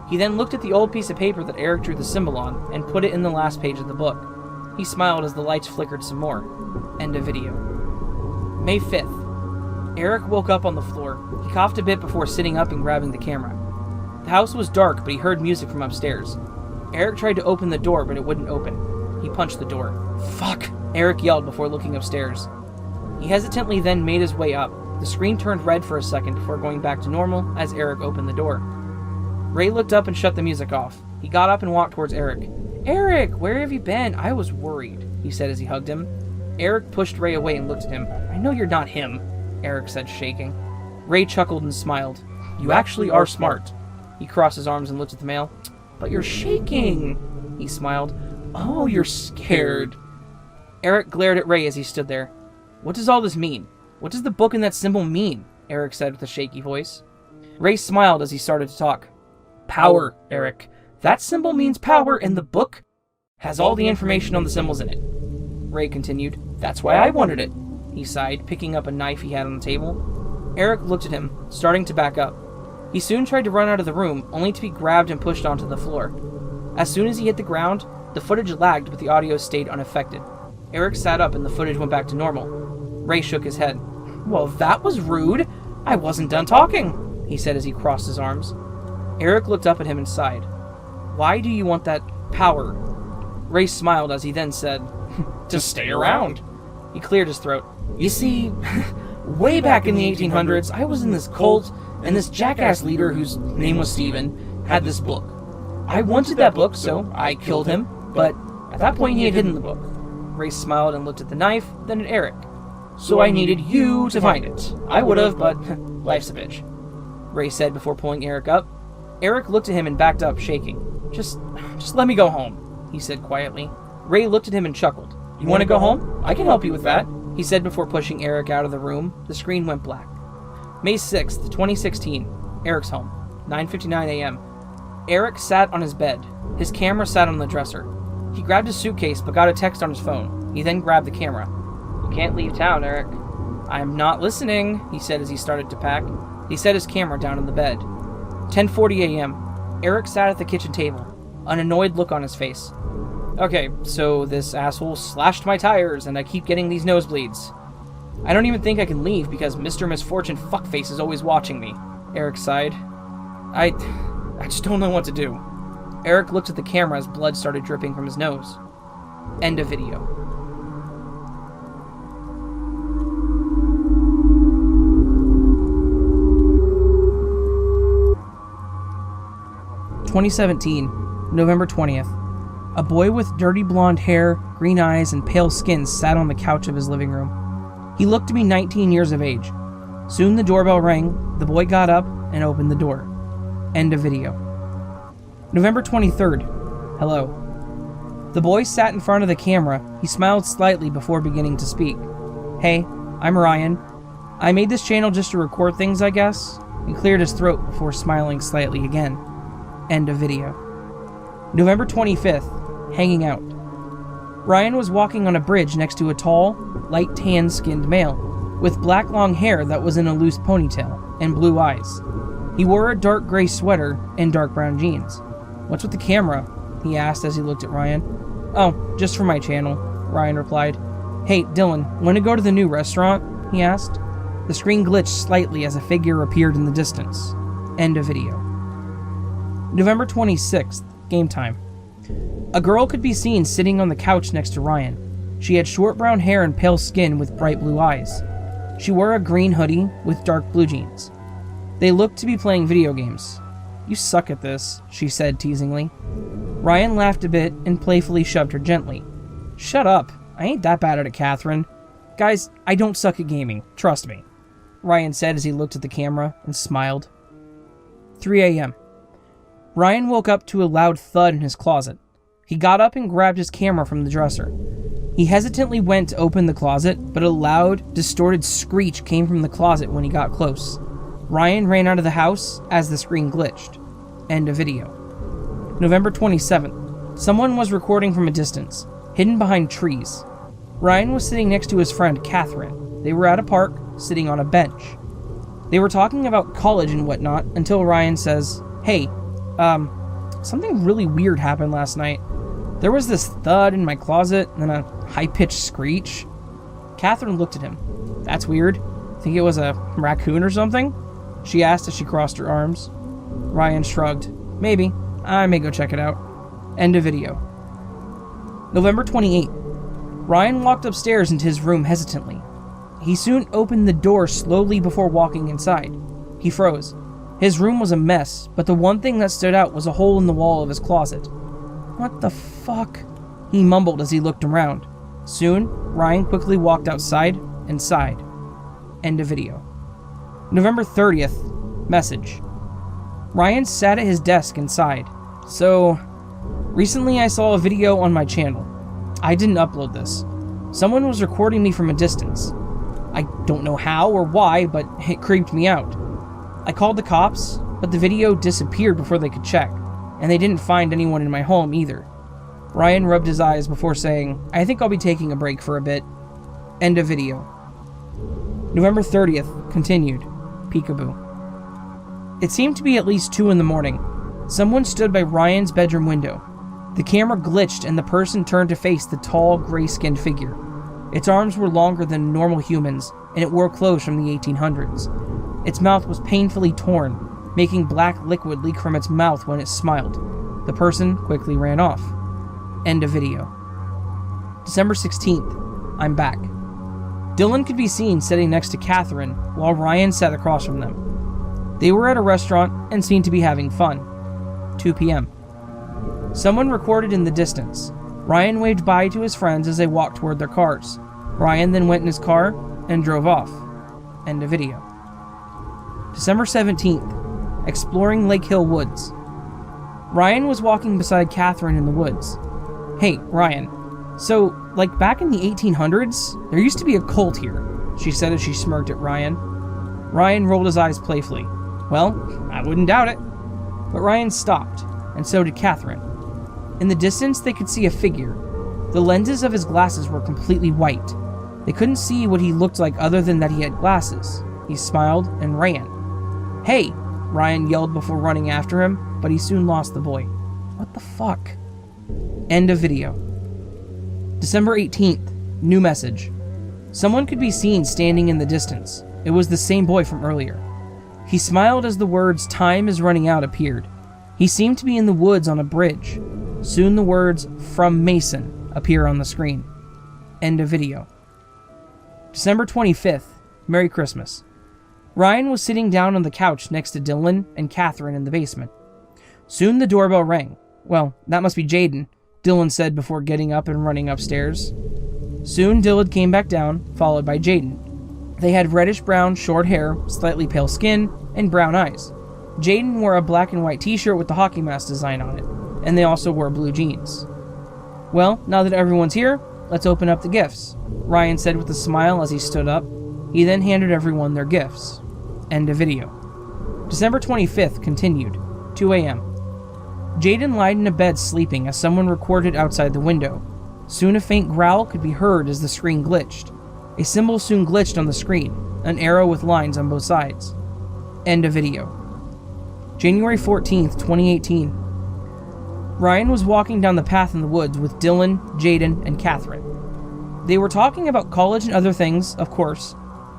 He then looked at the old piece of paper that Eric drew the symbol on and put it in the last page of the book. He smiled as the lights flickered some more. End of video. May 5th. Eric woke up on the floor. He coughed a bit before sitting up and grabbing the camera. The house was dark, but he heard music from upstairs. Eric tried to open the door, but it wouldn't open. He punched the door. Fuck! Eric yelled before looking upstairs. He hesitantly then made his way up. The screen turned red for a second before going back to normal as Eric opened the door. Ray looked up and shut the music off. He got up and walked towards Eric. Eric, where have you been? I was worried, he said as he hugged him. Eric pushed Ray away and looked at him. I know you're not him, Eric said, shaking. Ray chuckled and smiled. You actually are smart. He crossed his arms and looked at the mail. But you're shaking, he smiled. Oh, you're scared. Eric glared at Ray as he stood there. What does all this mean? What does the book and that symbol mean? Eric said with a shaky voice. Ray smiled as he started to talk. Power, Eric. That symbol means power, and the book has all the information on the symbols in it. Ray continued. That's why I wanted it. He sighed, picking up a knife he had on the table. Eric looked at him, starting to back up. He soon tried to run out of the room, only to be grabbed and pushed onto the floor. As soon as he hit the ground, the footage lagged, but the audio stayed unaffected. Eric sat up and the footage went back to normal. Ray shook his head. Well, that was rude. I wasn't done talking, he said as he crossed his arms. Eric looked up at him and sighed. Why do you want that power? Ray smiled as he then said, to stay around. He cleared his throat. You see, way back in the 1800s, I was in this cult, and this jackass leader, whose name was Steven, had this book. I wanted that book, so I killed him, but at that point he had hidden the book. Ray smiled and looked at the knife, then at Eric. So I needed you to find it. I would have, but life's a bitch, Ray said before pulling Eric up. Eric looked at him and backed up, shaking. Just let me go home, he said quietly. Ray looked at him and chuckled. You want to go home? I can help you with that, he said before pushing Eric out of the room. The screen went black. May 6th, 2016. Eric's home. 9:59 a.m. Eric sat on his bed. His camera sat on the dresser. He grabbed his suitcase but got a text on his phone. He then grabbed the camera. You can't leave town, Eric. I'm not listening, he said as he started to pack. He set his camera down on the bed. 10:40 a.m. Eric sat at the kitchen table, an annoyed look on his face. Okay, so this asshole slashed my tires and I keep getting these nosebleeds. I don't even think I can leave because Mr. Misfortune fuckface is always watching me, Eric sighed. I just don't know what to do. Eric looked at the camera as blood started dripping from his nose. End of video. (2017) November 20th. A boy with dirty blonde hair, green eyes, and pale skin sat on the couch of his living room. He looked to be 19 years of age. Soon the doorbell rang, the boy got up and opened the door. End of video. November 23rd. Hello. The boy sat in front of the camera. He smiled slightly before beginning to speak. Hey, I'm Ryan. I made this channel just to record things, I guess. He cleared his throat before smiling slightly again. End of video. November 25th. Hanging out. Ryan was walking on a bridge next to a tall, light tan-skinned male with black long hair that was in a loose ponytail and blue eyes. He wore a dark gray sweater and dark brown jeans. What's with the camera? He asked as he looked at Ryan. Oh, just for my channel, Ryan replied. Hey, Dylan, want to go to the new restaurant? He asked. The screen glitched slightly as a figure appeared in the distance. End of video. November 26th. Game time. A girl could be seen sitting on the couch next to Ryan. She had short brown hair and pale skin with bright blue eyes. She wore a green hoodie with dark blue jeans. They looked to be playing video games. You suck at this, she said teasingly. Ryan laughed a bit and playfully shoved her gently. Shut up. I ain't that bad at it, Catherine. Guys, I don't suck at gaming. Trust me, Ryan said as he looked at the camera and smiled. 3 a.m. Ryan woke up to a loud thud in his closet. He got up and grabbed his camera from the dresser. He hesitantly went to open the closet, but a loud, distorted screech came from the closet when he got close. Ryan ran out of the house as the screen glitched. End of video. November 27th. Someone was recording from a distance, hidden behind trees. Ryan was sitting next to his friend, Catherine. They were at a park, sitting on a bench. They were talking about college and whatnot until Ryan says, Hey, something really weird happened last night. There was this thud in my closet and then a high-pitched screech. Catherine looked at him. That's weird. Think it was a raccoon or something? She asked as she crossed her arms. Ryan shrugged. Maybe. I may go check it out. End of video. November 28th. Ryan walked upstairs into his room hesitantly. He soon opened the door slowly before walking inside. He froze. His room was a mess, but the one thing that stood out was a hole in the wall of his closet. What the fuck? He mumbled as he looked around. Soon, Ryan quickly walked outside and sighed. End of video. November 30th. Message. Ryan sat at his desk and sighed. So, recently I saw a video on my channel. I didn't upload this. Someone was recording me from a distance. I don't know how or why, but it creeped me out. I called the cops, but the video disappeared before they could check, and they didn't find anyone in my home either. Ryan rubbed his eyes before saying, I think I'll be taking a break for a bit. End of video. November 30th, continued. Peekaboo. It seemed to be at least 2 in the morning. Someone stood by Ryan's bedroom window. The camera glitched and the person turned to face the tall, gray-skinned figure. Its arms were longer than normal humans, and it wore clothes from the 1800s. Its mouth was painfully torn, making black liquid leak from its mouth when it smiled. The person quickly ran off. End of video. December 16th. I'm back. Dylan could be seen sitting next to Catherine while Ryan sat across from them. They were at a restaurant and seemed to be having fun. 2 p.m. Someone recorded in the distance. Ryan waved bye to his friends as they walked toward their cars. Ryan then went in his car and drove off. End of video. December 17th. Exploring Lake Hill Woods. Ryan was walking beside Catherine in the woods. Hey, Ryan. So, like back in the 1800s, there used to be a cult here, she said as she smirked at Ryan. Ryan rolled his eyes playfully. Well, I wouldn't doubt it. But Ryan stopped, and so did Catherine. In the distance, they could see a figure. The lenses of his glasses were completely white. They couldn't see what he looked like other than that he had glasses. He smiled and ran. Hey, Ryan yelled before running after him, but he soon lost the boy. What the fuck? End of video. December 18th. New message. Someone could be seen standing in the distance. It was the same boy from earlier. He smiled as the words "Time is running out" appeared. He seemed to be in the woods on a bridge. Soon the words "From Mason" appear on the screen. End of video. December 25th. Merry Christmas. Ryan was sitting down on the couch next to Dylan and Catherine in the basement. Soon the doorbell rang. Well, that must be Jaden, Dylan said before getting up and running upstairs. Soon Dylan came back down, followed by Jaden. They had reddish-brown, short hair, slightly pale skin, and brown eyes. Jaden wore a black and white t-shirt with the hockey mask design on it, and they also wore blue jeans. Well, now that everyone's here, let's open up the gifts, Ryan said with a smile as he stood up. He then handed everyone their gifts. End of video. December 25th, continued. 2 a.m. Jaden lied in a bed sleeping as someone recorded outside the window. Soon a faint growl could be heard as the screen glitched. A symbol soon glitched on the screen, an arrow with lines on both sides. End of video. January 14th, 2018. Ryan was walking down the path in the woods with Dylan, Jaden, and Catherine. They were talking about college and other things, of course.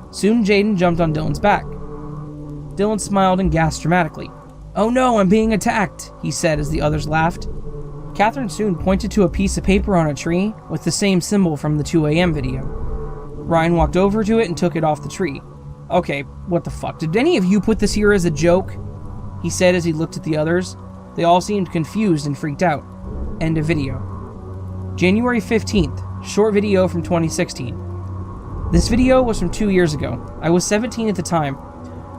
Soon Jaden jumped on Dylan's back. Dylan smiled and gasped dramatically. "Oh no, I'm being attacked," he said as the others laughed. Catherine soon pointed to a piece of paper on a tree with the same symbol from the 2 a.m. video. Ryan walked over to it and took it off the tree. "Okay, what the fuck? Did any of you put this here as a joke?" he said as he looked at the others. They all seemed confused and freaked out. End of video. January 15th, short video from 2016. This video was from 2 years ago. I was 17 at the time.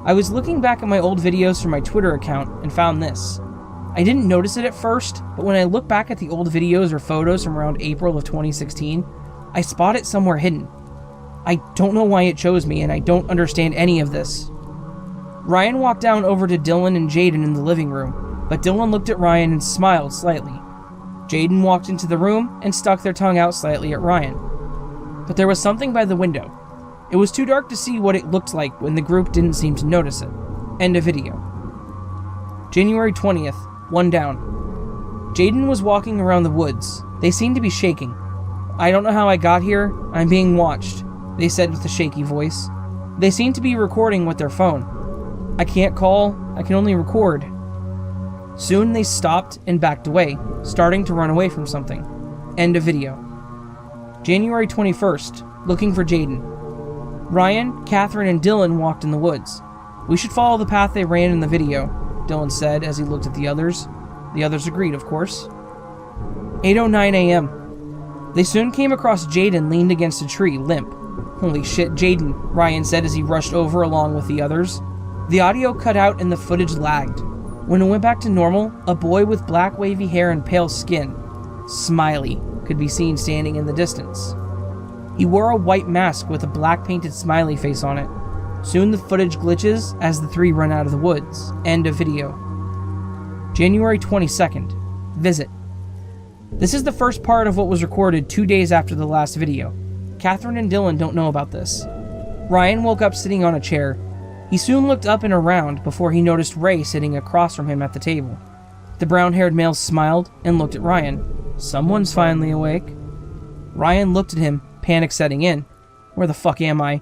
I was looking back at my old videos from my Twitter account and found this. I didn't notice it at first, but when I look back at the old videos or photos from around April of 2016, I spot it somewhere hidden. I don't know why it chose me, and I don't understand any of this. Ryan walked down over to Dylan and Jaden in the living room, but Dylan looked at Ryan and smiled slightly. Jaden walked into the room and stuck their tongue out slightly at Ryan. But there was something by the window. It was too dark to see what it looked like when the group didn't seem to notice it. End of video. January 20th, 1 down. Jaden was walking around the woods. They seemed to be shaking. "I don't know how I got here. I'm being watched," they said with a shaky voice. They seemed to be recording with their phone. "I can't call. I can only record." Soon they stopped and backed away, starting to run away from something. End of video. January 21st, looking for Jaden. Ryan, Catherine, and Dylan walked in the woods. "We should follow the path they ran in the video," Dylan said as he looked at the others. The others agreed, of course. 8:09 a.m. They soon came across Jaden leaned against a tree, limp. "Holy shit, Jaden," Ryan said as he rushed over along with the others. The audio cut out and the footage lagged. When it went back to normal, a boy with black wavy hair and pale skin, Smiley, could be seen standing in the distance. He wore a white mask with a black painted smiley face on it. Soon the footage glitches as the three run out of the woods. End of video. January 22nd. Visit. This is the first part of what was recorded 2 days after the last video. Catherine and Dylan don't know about this. Ryan woke up sitting on a chair. He soon looked up and around before he noticed Ray sitting across from him at the table. The brown-haired male smiled and looked at Ryan. Someone's finally awake. Ryan looked at him, panic setting in. Where the fuck am I?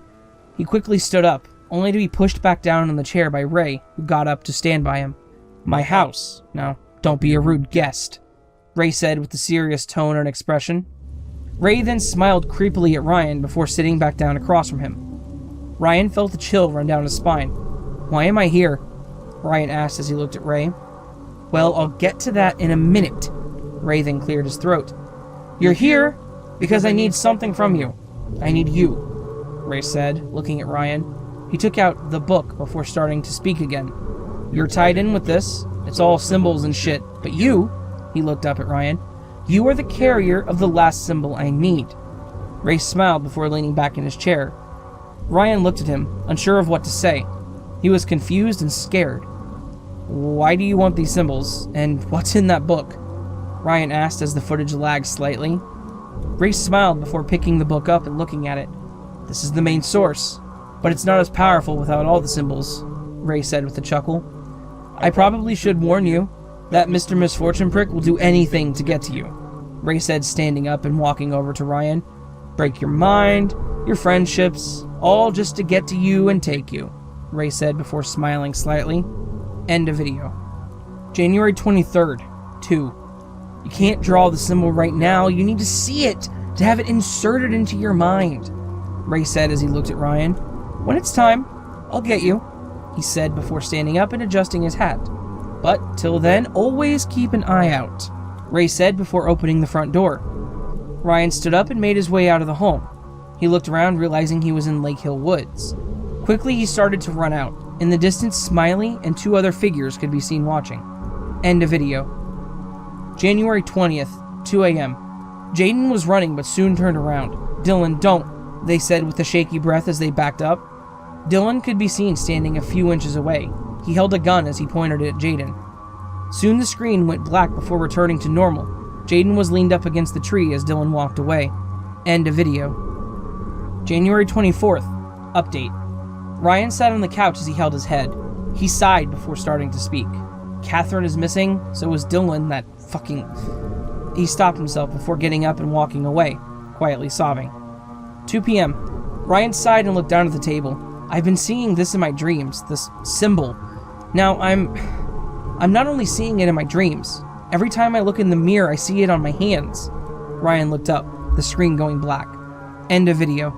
He quickly stood up, only to be pushed back down in the chair by Ray, who got up to stand by him. My house. Now, don't be a rude guest, Ray said with a serious tone and expression. Ray then smiled creepily at Ryan before sitting back down across from him. Ryan felt a chill run down his spine. Why am I here? Ryan asked as he looked at Ray. Well, I'll get to that in a minute. Ray then cleared his throat. You're here because I need something from you. I need you, Ray said, looking at Ryan. He took out the book before starting to speak again. You're tied in with this. It's all symbols and shit. But you, he looked up at Ryan, you are the carrier of the last symbol I need. Ray smiled before leaning back in his chair. Ryan looked at him, unsure of what to say. He was confused and scared. Why do you want these symbols? And what's in that book? Ryan asked as the footage lagged slightly. Ray smiled before picking the book up and looking at it. This is the main source, but it's not as powerful without all the symbols, Ray said with a chuckle. I probably should warn you that Mr. Misfortune prick will do anything to get to you, Ray said, standing up and walking over to Ryan. Break your mind, your friendships, all just to get to you and take you, Ray said before smiling slightly. End of video. January 23rd, 2. You can't draw the symbol right now, you need to see it, to have it inserted into your mind, Ray said as he looked at Ryan. When it's time, I'll get you, he said before standing up and adjusting his hat. But till then, always keep an eye out, Ray said before opening the front door. Ryan stood up and made his way out of the home. He looked around, realizing he was in Lake Hill Woods. Quickly, he started to run out. In the distance, Smiley and 2 other figures could be seen watching. End of video. January 20th, 2 a.m. Jaden was running but soon turned around. Dylan, don't, they said with a shaky breath as they backed up. Dylan could be seen standing a few inches away. He held a gun as he pointed it at Jaden. Soon the screen went black before returning to normal. Jaden was leaned up against the tree as Dylan walked away. End of video. January 24th. Update. Ryan sat on the couch as he held his head. He sighed before starting to speak. Catherine is missing, so is Dylan, that fucking... He stopped himself before getting up and walking away, quietly sobbing. 2 p.m. Ryan sighed and looked down at the table. I've been seeing this in my dreams, this symbol. Now I'm not only seeing it in my dreams. Every time I look in the mirror, I see it on my hands. Ryan looked up, the screen going black. End of video.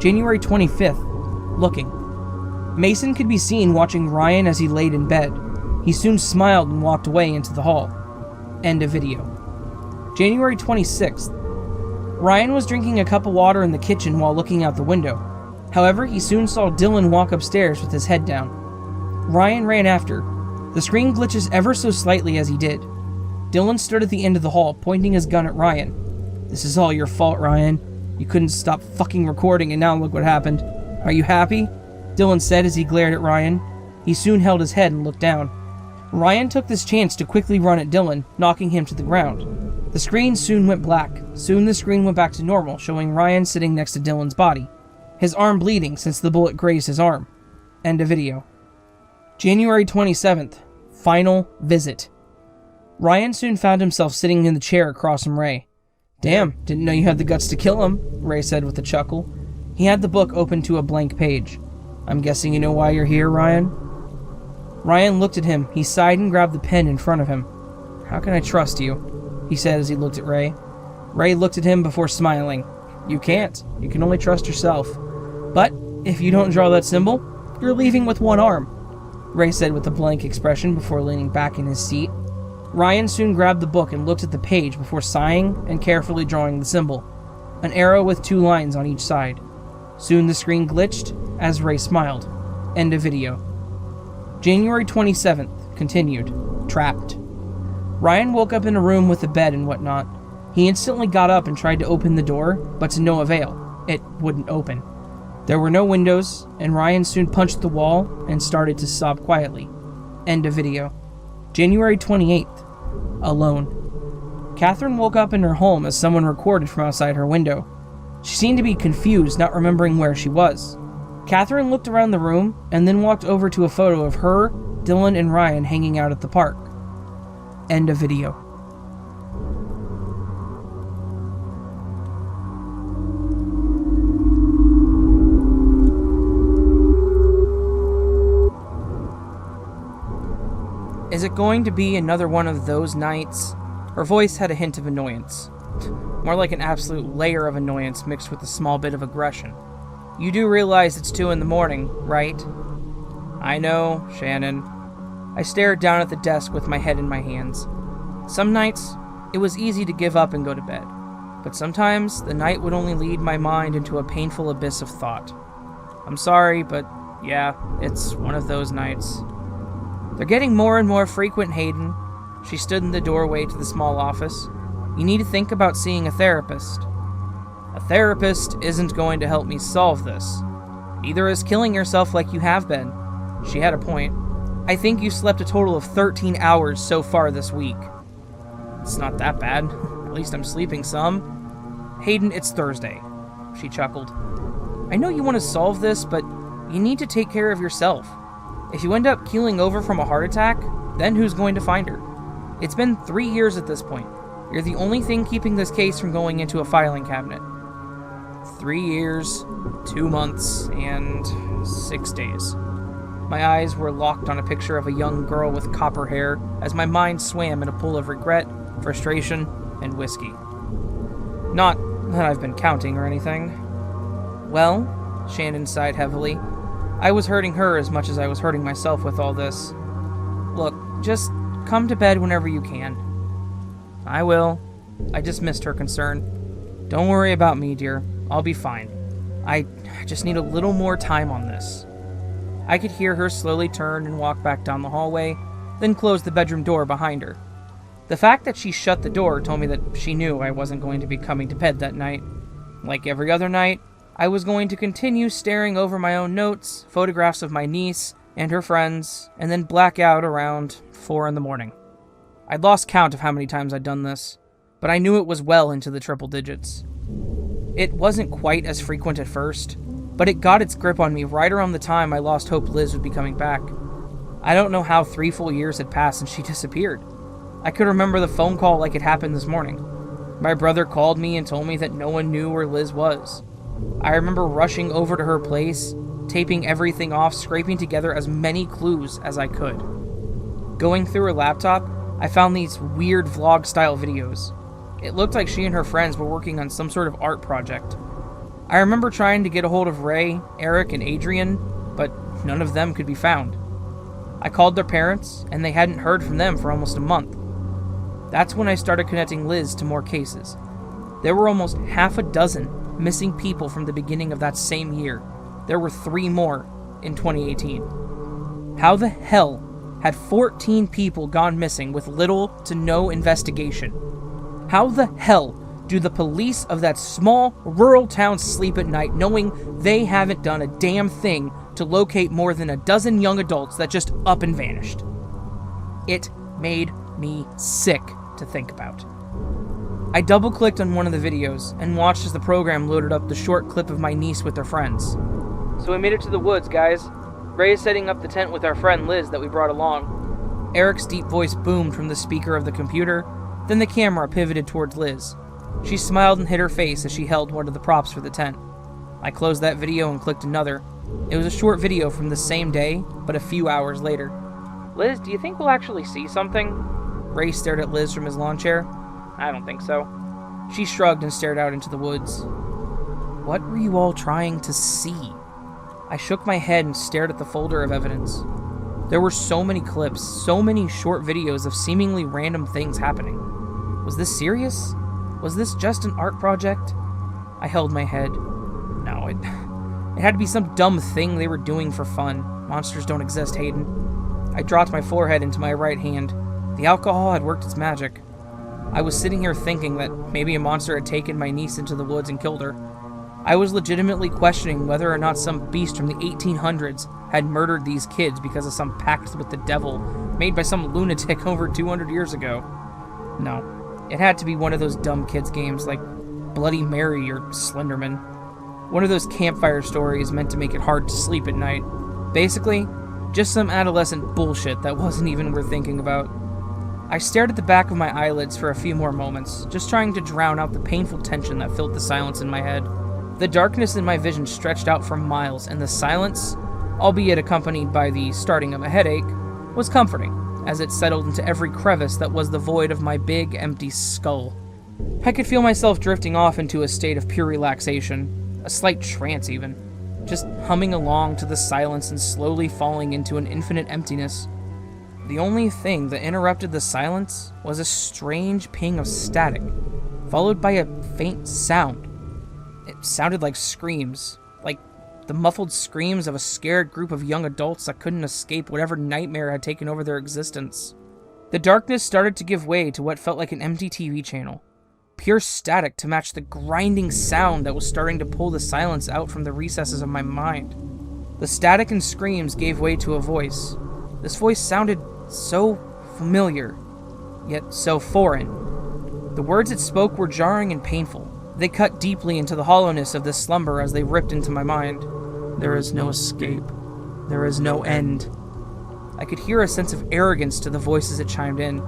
January 25th. Looking. Mason could be seen watching Ryan as he laid in bed. He soon smiled and walked away into the hall. End of video. January 26th. Ryan was drinking a cup of water in the kitchen while looking out the window. However, he soon saw Dylan walk upstairs with his head down. Ryan ran after. The screen glitches ever so slightly as he did. Dylan stood at the end of the hall, pointing his gun at Ryan. This is all your fault, Ryan. You couldn't stop fucking recording and now look what happened. Are you happy? Dylan said as he glared at Ryan. He soon held his head and looked down. Ryan took this chance to quickly run at Dylan, knocking him to the ground. The screen soon went black. Soon the screen went back to normal, showing Ryan sitting next to Dylan's body, his arm bleeding since the bullet grazed his arm. End of video. January 27th. Final visit. Ryan soon found himself sitting in the chair across from Ray. Damn, didn't know you had the guts to kill him, Ray said with a chuckle. He had the book open to a blank page. I'm guessing you know why you're here, Ryan? Ryan looked at him. He sighed and grabbed the pen in front of him. How can I trust you? He said as he looked at Ray. Ray looked at him before smiling. You can't. You can only trust yourself. But if you don't draw that symbol, you're leaving with one arm, Ray said with a blank expression before leaning back in his seat. Ryan soon grabbed the book and looked at the page before sighing and carefully drawing the symbol, an arrow with 2 lines on each side. Soon the screen glitched as Ray smiled. End of video. January 27th. Continued. Trapped. Ryan woke up in a room with a bed and whatnot. He instantly got up and tried to open the door, but to no avail. It wouldn't open. There were no windows, and Ryan soon punched the wall and started to sob quietly. End of video. January 28th. Alone. Catherine woke up in her home as someone recorded from outside her window. She seemed to be confused, not remembering where she was. Catherine looked around the room and then walked over to a photo of her, Dylan, and Ryan hanging out at the park. End of video. Is it going to be another one of those nights? Her voice had a hint of annoyance. More like an absolute layer of annoyance mixed with a small bit of aggression. You do realize it's 2 a.m, right? I know, Shannon. I stared down at the desk with my head in my hands. Some nights, it was easy to give up and go to bed. But sometimes, the night would only lead my mind into a painful abyss of thought. I'm sorry, but yeah, it's one of those nights. They're getting more and more frequent, Hayden. She stood in the doorway to the small office. You need to think about seeing a therapist. A therapist isn't going to help me solve this. Neither is killing yourself like you have been. She had a point. I think you slept a total of 13 hours so far this week. It's not that bad. At least I'm sleeping some. Hayden, it's Thursday. She chuckled. I know you want to solve this, but you need to take care of yourself. If you end up keeling over from a heart attack, then who's going to find her? It's been 3 years at this point. You're the only thing keeping this case from going into a filing cabinet. 3 years, 2 months, and 6 days. My eyes were locked on a picture of a young girl with copper hair as my mind swam in a pool of regret, frustration, and whiskey. Not that I've been counting or anything. Well, Shannon sighed heavily. I was hurting her as much as I was hurting myself with all this. Look, just come to bed whenever you can. I will. I dismissed her concern. Don't worry about me, dear. I'll be fine. I just need a little more time on this. I could hear her slowly turn and walk back down the hallway, then close the bedroom door behind her. The fact that she shut the door told me that she knew I wasn't going to be coming to bed that night. Like every other night, I was going to continue staring over my own notes, photographs of my niece and her friends, and then black out around 4 a.m. I'd lost count of how many times I'd done this, but I knew it was well into the triple digits. It wasn't quite as frequent at first, but it got its grip on me right around the time I lost hope Liz would be coming back. I don't know how 3 full years had passed and she disappeared. I could remember the phone call like it happened this morning. My brother called me and told me that no one knew where Liz was. I remember rushing over to her place, taping everything off, scraping together as many clues as I could. Going through her laptop, I found these weird vlog-style videos. It looked like she and her friends were working on some sort of art project. I remember trying to get a hold of Ray, Eric, and Adrian, but none of them could be found. I called their parents, and they hadn't heard from them for almost a month. That's when I started connecting Liz to more cases. There were almost half a dozen missing people from the beginning of that same year. There were 3 more in 2018. How the hell had 14 people gone missing with little to no investigation? How the hell do the police of that small rural town sleep at night knowing they haven't done a damn thing to locate more than a dozen young adults that just up and vanished? It made me sick to think about. I double-clicked on one of the videos and watched as the program loaded up the short clip of my niece with her friends. So we made it to the woods, guys. Ray is setting up the tent with our friend Liz that we brought along. Eric's deep voice boomed from the speaker of the computer, then the camera pivoted towards Liz. She smiled and hid her face as she held one of the props for the tent. I closed that video and clicked another. It was a short video from the same day, but a few hours later. Liz, do you think we'll actually see something? Ray stared at Liz from his lawn chair. I don't think so. She shrugged and stared out into the woods. What were you all trying to see? I shook my head and stared at the folder of evidence. There were so many clips, so many short videos of seemingly random things happening. Was this serious? Was this just an art project? I held my head. No, it had to be some dumb thing they were doing for fun. Monsters don't exist, Hayden. I dropped my forehead into my right hand. The alcohol had worked its magic. I was sitting here thinking that maybe a monster had taken my niece into the woods and killed her. I was legitimately questioning whether or not some beast from the 1800s had murdered these kids because of some pact with the devil made by some lunatic over 200 years ago. No, it had to be one of those dumb kids games like Bloody Mary or Slenderman. One of those campfire stories meant to make it hard to sleep at night. Basically, just some adolescent bullshit that wasn't even worth thinking about. I stared at the back of my eyelids for a few more moments, just trying to drown out the painful tension that filled the silence in my head. The darkness in my vision stretched out for miles, and the silence, albeit accompanied by the starting of a headache, was comforting, as it settled into every crevice that was the void of my big, empty skull. I could feel myself drifting off into a state of pure relaxation, a slight trance even, just humming along to the silence and slowly falling into an infinite emptiness. The only thing that interrupted the silence was a strange ping of static, followed by a faint sound. It sounded like screams, like the muffled screams of a scared group of young adults that couldn't escape whatever nightmare had taken over their existence. The darkness started to give way to what felt like an empty TV channel. Pure static to match the grinding sound that was starting to pull the silence out from the recesses of my mind. The static and screams gave way to a voice. This voice sounded so familiar, yet so foreign. The words it spoke were jarring and painful. They cut deeply into the hollowness of this slumber as they ripped into my mind. There is no escape. There is no end. I could hear a sense of arrogance to the voices that chimed in.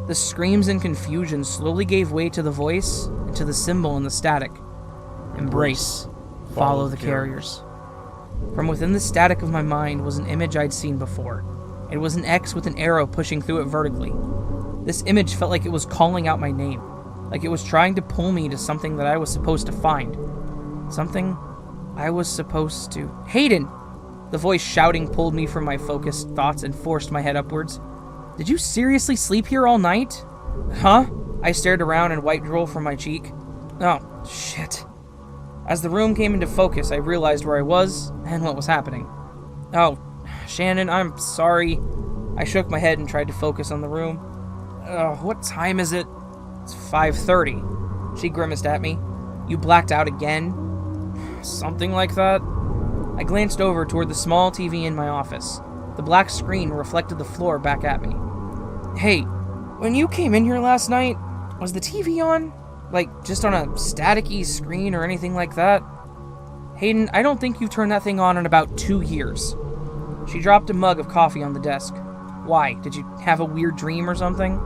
The screams and confusion slowly gave way to the voice and to the symbol in the static. Embrace. Follow the carriers. From within the static of my mind was an image I'd seen before. It was an X with an arrow pushing through it vertically. This image felt like it was calling out my name, like it was trying to pull me to something that I was supposed to find. Something I was supposed to... Hayden! The voice shouting pulled me from my focused thoughts and forced my head upwards. Did you seriously sleep here all night? Huh? I stared around and wiped drool from my cheek. Oh, shit. As the room came into focus, I realized where I was and what was happening. Oh, Shannon, I'm sorry. I shook my head and tried to focus on the room. What time is it? It's 5:30. She grimaced at me. You blacked out again? Something like that. I glanced over toward the small TV in my office. The black screen reflected the floor back at me. Hey, when you came in here last night, was the TV on? Like, just on a staticky screen or anything like that? Hayden, I don't think you've turned that thing on in about 2 years. She dropped a mug of coffee on the desk. Why? Did you have a weird dream or something?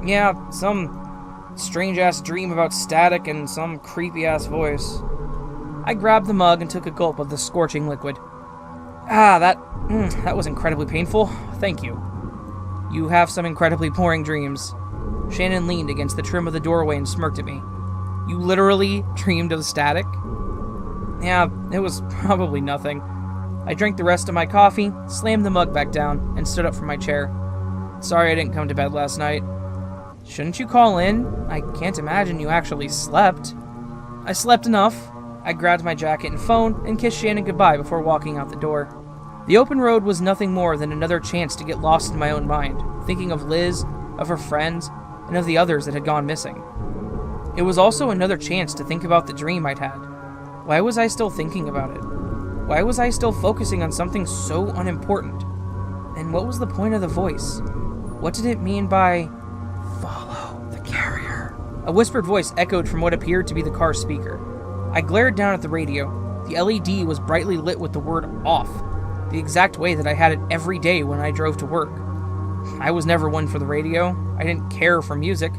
Yeah, some strange-ass dream about static and some creepy-ass voice. I grabbed the mug and took a gulp of the scorching liquid. That was incredibly painful. Thank you. You have some incredibly boring dreams. Shannon leaned against the trim of the doorway and smirked at me. You literally dreamed of static? Yeah, it was probably nothing. I drank the rest of my coffee, slammed the mug back down, and stood up from my chair. Sorry I didn't come to bed last night. Shouldn't you call in? I can't imagine you actually slept. I slept enough. I grabbed my jacket and phone and kissed Shannon goodbye before walking out the door. The open road was nothing more than another chance to get lost in my own mind, thinking of Liz, of her friends, and of the others that had gone missing. It was also another chance to think about the dream I'd had. Why was I still thinking about it? Why was I still focusing on something so unimportant? And what was the point of the voice? What did it mean by, follow the carrier? A whispered voice echoed from what appeared to be the car speaker. I glared down at the radio. The LED was brightly lit with the word off, the exact way that I had it every day when I drove to work. I was never one for the radio. I didn't care for music,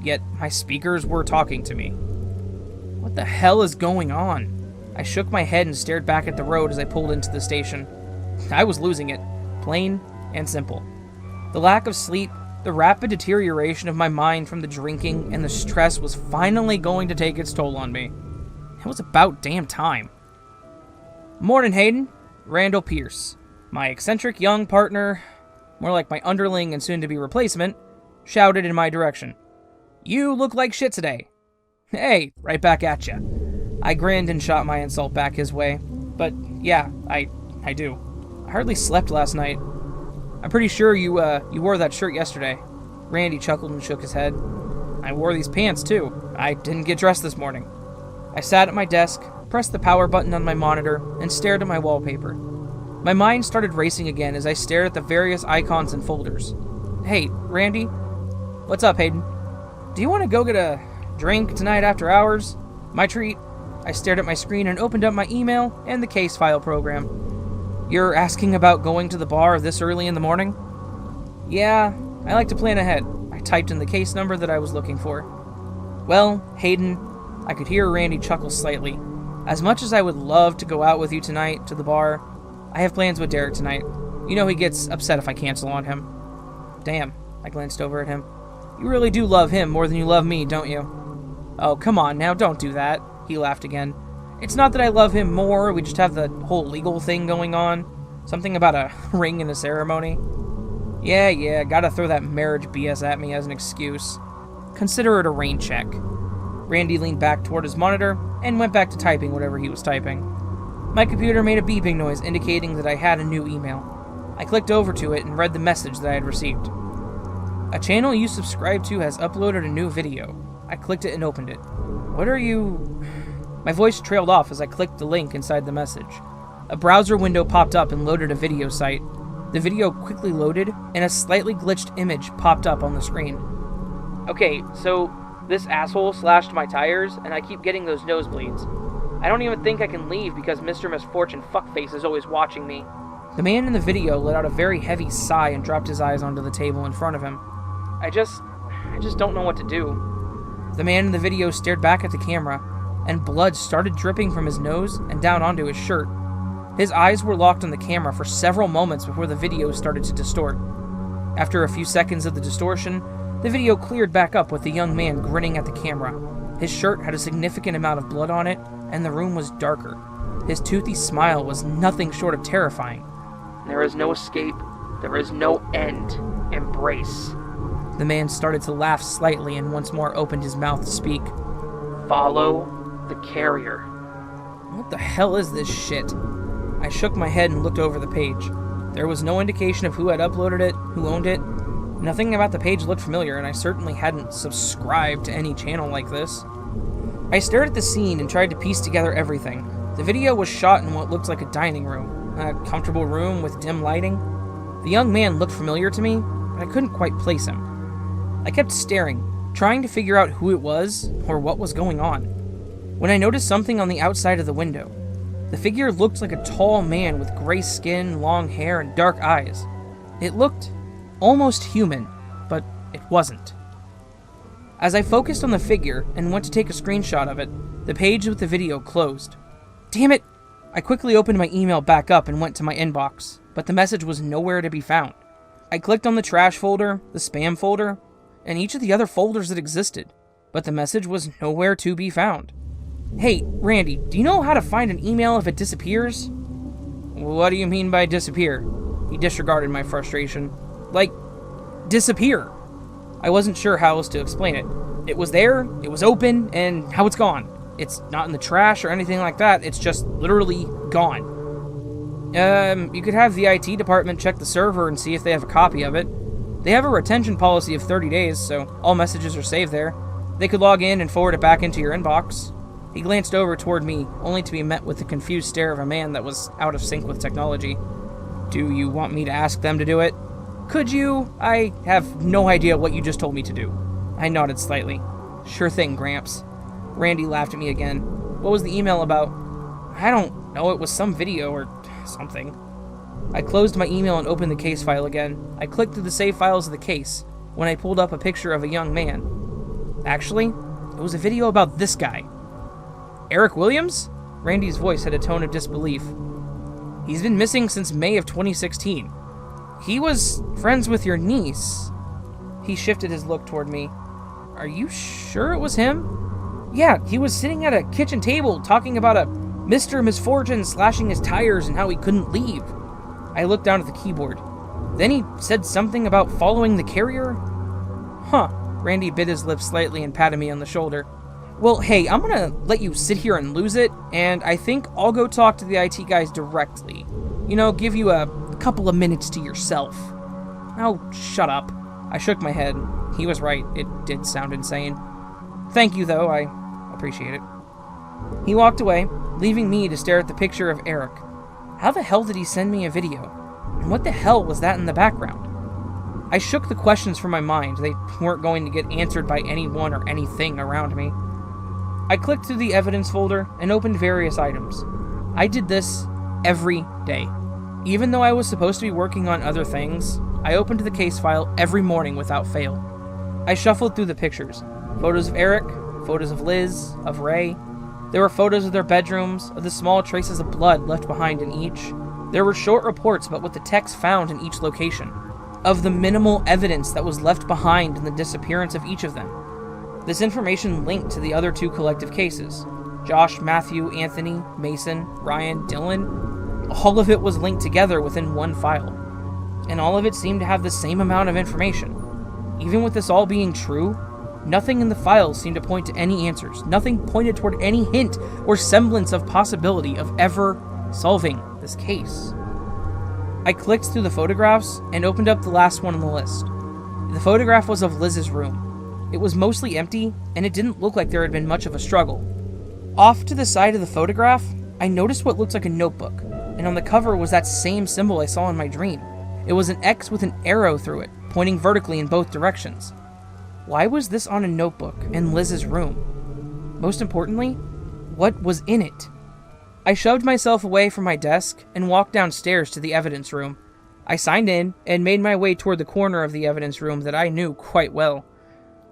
yet my speakers were talking to me. What the hell is going on? I shook my head and stared back at the road as I pulled into the station. I was losing it, plain and simple. The lack of sleep, the rapid deterioration of my mind from the drinking, and the stress was finally going to take its toll on me. It was about damn time. Morning, Hayden. Randall Pierce, my eccentric young partner, more like my underling and soon-to-be replacement, shouted in my direction. You look like shit today. Hey, right back at ya. I grinned and shot my insult back his way. But yeah, I do. I hardly slept last night. I'm pretty sure you wore that shirt yesterday. Randy chuckled and shook his head. I wore these pants too. I didn't get dressed this morning. I sat at my desk, pressed the power button on my monitor, and stared at my wallpaper. My mind started racing again as I stared at the various icons and folders. Hey, Randy? What's up, Hayden? Do you want to go get a drink tonight after hours? My treat. I stared at my screen and opened up my email and the case file program. You're asking about going to the bar this early in the morning? Yeah, I like to plan ahead. I typed in the case number that I was looking for. Well, Hayden, I could hear Randy chuckle slightly. As much as I would love to go out with you tonight to the bar, I have plans with Derek tonight. You know he gets upset if I cancel on him. Damn, I glanced over at him. You really do love him more than you love me, don't you? Oh, come on now, don't do that. He laughed again. It's not that I love him more, we just have the whole legal thing going on. Something about a ring and a ceremony. Yeah, gotta throw that marriage BS at me as an excuse. Consider it a rain check. Randy leaned back toward his monitor and went back to typing whatever he was typing. My computer made a beeping noise indicating that I had a new email. I clicked over to it and read the message that I had received. A channel you subscribe to has uploaded a new video. I clicked it and opened it. What are you... My voice trailed off as I clicked the link inside the message. A browser window popped up and loaded a video site. The video quickly loaded, and a slightly glitched image popped up on the screen. Okay, so this asshole slashed my tires, and I keep getting those nosebleeds. I don't even think I can leave because Mr. Misfortune fuckface is always watching me. The man in the video let out a very heavy sigh and dropped his eyes onto the table in front of him. I just don't know what to do. The man in the video stared back at the camera, and blood started dripping from his nose and down onto his shirt. His eyes were locked on the camera for several moments before the video started to distort. After a few seconds of the distortion, the video cleared back up with the young man grinning at the camera. His shirt had a significant amount of blood on it, and the room was darker. His toothy smile was nothing short of terrifying. There is no escape. There is no end. Embrace. The man started to laugh slightly and once more opened his mouth to speak. Follow the carrier. What the hell is this shit? I shook my head and looked over the page. There was no indication of who had uploaded it, who owned it. Nothing about the page looked familiar, and I certainly hadn't subscribed to any channel like this. I stared at the scene and tried to piece together everything. The video was shot in what looked like a dining room, a comfortable room with dim lighting. The young man looked familiar to me, but I couldn't quite place him. I kept staring, trying to figure out who it was or what was going on, when I noticed something on the outside of the window. The figure looked like a tall man with gray skin, long hair, and dark eyes. It looked almost human, but it wasn't. As I focused on the figure and went to take a screenshot of it, the page with the video closed. Damn it! I quickly opened my email back up and went to my inbox, but the message was nowhere to be found. I clicked on the trash folder, the spam folder, and each of the other folders that existed, but the message was nowhere to be found. Hey, Randy, do you know how to find an email if it disappears? What do you mean by disappear? He disregarded my frustration. Like, disappear. I wasn't sure how else to explain it. It was there, it was open, and now it's gone. It's not in the trash or anything like that, it's just literally gone. You could have the IT department check the server and see if they have a copy of it. They have a retention policy of 30 days, so all messages are saved there. They could log in and forward it back into your inbox. He glanced over toward me, only to be met with the confused stare of a man that was out of sync with technology. Do you want me to ask them to do it? Could you? I have no idea what you just told me to do. I nodded slightly. Sure thing, Gramps. Randy laughed at me again. What was the email about? I don't know, it was some video or something. I closed my email and opened the case file again. I clicked through the save files of the case when I pulled up a picture of a young man. Actually, it was a video about this guy. Eric Williams? Randy's voice had a tone of disbelief. He's been missing since May of 2016. He was friends with your niece. He shifted his look toward me. Are you sure it was him? Yeah, he was sitting at a kitchen table talking about a Mr. Misfortune slashing his tires and how he couldn't leave. I looked down at the keyboard. Then he said something about following the carrier? Huh. Randy bit his lip slightly and patted me on the shoulder. Well, hey, I'm gonna let you sit here and lose it, and I think I'll go talk to the IT guys directly. You know, give you a couple of minutes to yourself. Oh, shut up. I shook my head. He was right. It did sound insane. Thank you, though. I appreciate it. He walked away, leaving me to stare at the picture of Eric. How the hell did he send me a video? And what the hell was that in the background? I shook the questions from my mind. They weren't going to get answered by anyone or anything around me. I clicked through the evidence folder and opened various items. I did this every day. Even though I was supposed to be working on other things, I opened the case file every morning without fail. I shuffled through the pictures. Photos of Eric, photos of Liz, of Ray. There were photos of their bedrooms, of the small traces of blood left behind in each. There were short reports about what the techs found in each location, of the minimal evidence that was left behind in the disappearance of each of them. This information linked to the other 2 collective cases. Josh, Matthew, Anthony, Mason, Ryan, Dylan. All of it was linked together within one file. And all of it seemed to have the same amount of information. Even with this all being true, nothing in the files seemed to point to any answers. Nothing pointed toward any hint or semblance of possibility of ever solving this case. I clicked through the photographs and opened up the last one on the list. The photograph was of Liz's room. It was mostly empty, and it didn't look like there had been much of a struggle. Off to the side of the photograph, I noticed what looked like a notebook, and on the cover was that same symbol I saw in my dream. It was an X with an arrow through it, pointing vertically in both directions. Why was this on a notebook in Liz's room? Most importantly, what was in it? I shoved myself away from my desk and walked downstairs to the evidence room. I signed in and made my way toward the corner of the evidence room that I knew quite well.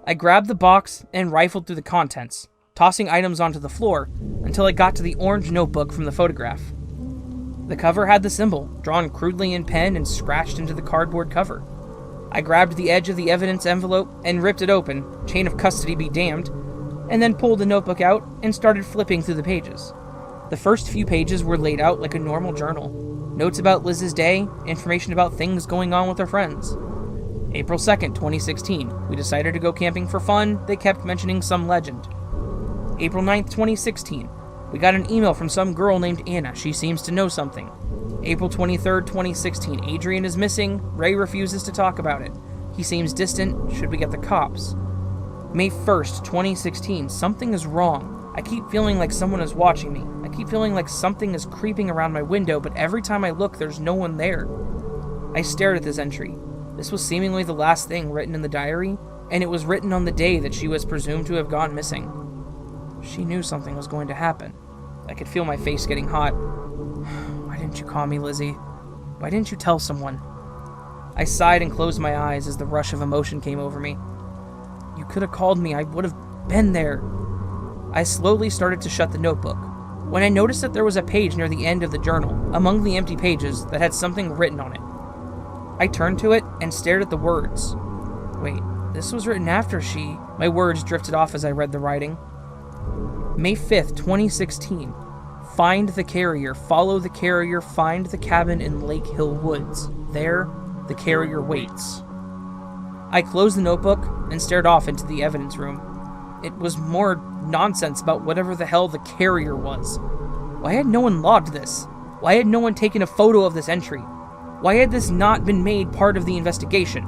I grabbed the box and rifled through the contents, tossing items onto the floor until I got to the orange notebook from the photograph. The cover had the symbol, drawn crudely in pen and scratched into the cardboard cover. I grabbed the edge of the evidence envelope and ripped it open, chain of custody be damned, and then pulled the notebook out and started flipping through the pages. The first few pages were laid out like a normal journal. Notes about Liz's day, information about things going on with her friends. April 2nd, 2016. We decided to go camping for fun. They kept mentioning some legend. April 9th, 2016. We got an email from some girl named Anna. She seems to know something. April 23rd, 2016. Adrian is missing. Ray refuses to talk about it. He seems distant. Should we get the cops? May 1st, 2016. Something is wrong. I keep feeling like someone is watching me. I keep feeling like something is creeping around my window, but every time I look, there's no one there. I stared at this entry. This was seemingly the last thing written in the diary, and it was written on the day that she was presumed to have gone missing. She knew something was going to happen. I could feel my face getting hot. Why didn't you call me, Lizzie? Why didn't you tell someone? I sighed and closed my eyes as the rush of emotion came over me. You could have called me. I would have been there. I slowly started to shut the notebook, when I noticed that there was a page near the end of the journal, among the empty pages, that had something written on it. I turned to it and stared at the words. Wait, this was written after she... My words drifted off as I read the writing. May 5th, 2016. Find the carrier, follow the carrier, find the cabin in Lake Hill Woods. There, the carrier waits. I closed the notebook and stared off into the evidence room. It was more nonsense about whatever the hell the carrier was. Why had no one logged this? Why had no one taken a photo of this entry? Why had this not been made part of the investigation?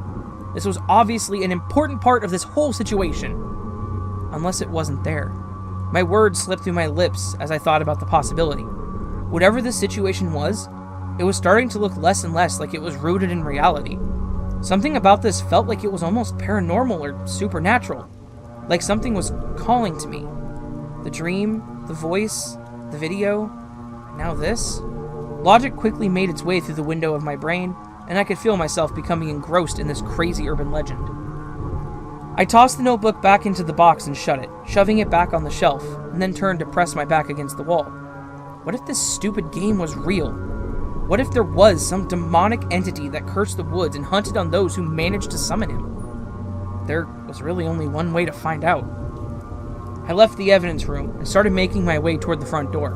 This was obviously an important part of this whole situation. Unless it wasn't there. My words slipped through my lips as I thought about the possibility. Whatever this situation was, it was starting to look less and less like it was rooted in reality. Something about this felt like it was almost paranormal or supernatural. Like something was calling to me. The dream, the voice, the video, and now this? Logic quickly made its way through the window of my brain, and I could feel myself becoming engrossed in this crazy urban legend. I tossed the notebook back into the box and shut it, shoving it back on the shelf, and then turned to press my back against the wall. What if this stupid game was real? What if there was some demonic entity that cursed the woods and hunted on those who managed to summon him? There was really only one way to find out. I left the evidence room and started making my way toward the front door.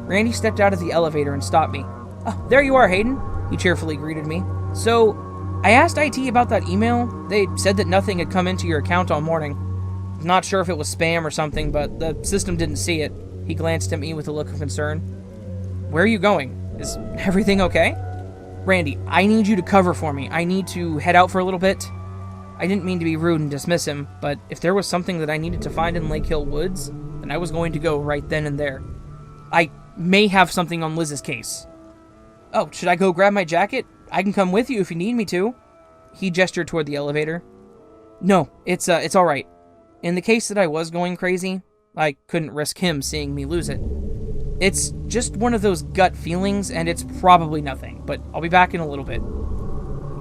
Randy stepped out of the elevator and stopped me. "Oh, there you are, Hayden," he cheerfully greeted me. "So, I asked IT about that email. They said that nothing had come into your account all morning. Not sure if it was spam or something, but the system didn't see it." He glanced at me with a look of concern. "Where are you going? Is everything okay?" "Randy, I need you to cover for me. I need to head out for a little bit." I didn't mean to be rude and dismiss him, but if there was something that I needed to find in Lake Hill Woods, and I was going to go right then and there. I may have something on Liz's case. Oh, should I go grab my jacket? I can come with you if you need me to. He gestured toward the elevator. No, it's all right. In the case that I was going crazy, I couldn't risk him seeing me lose it. It's just one of those gut feelings, and it's probably nothing, but I'll be back in a little bit.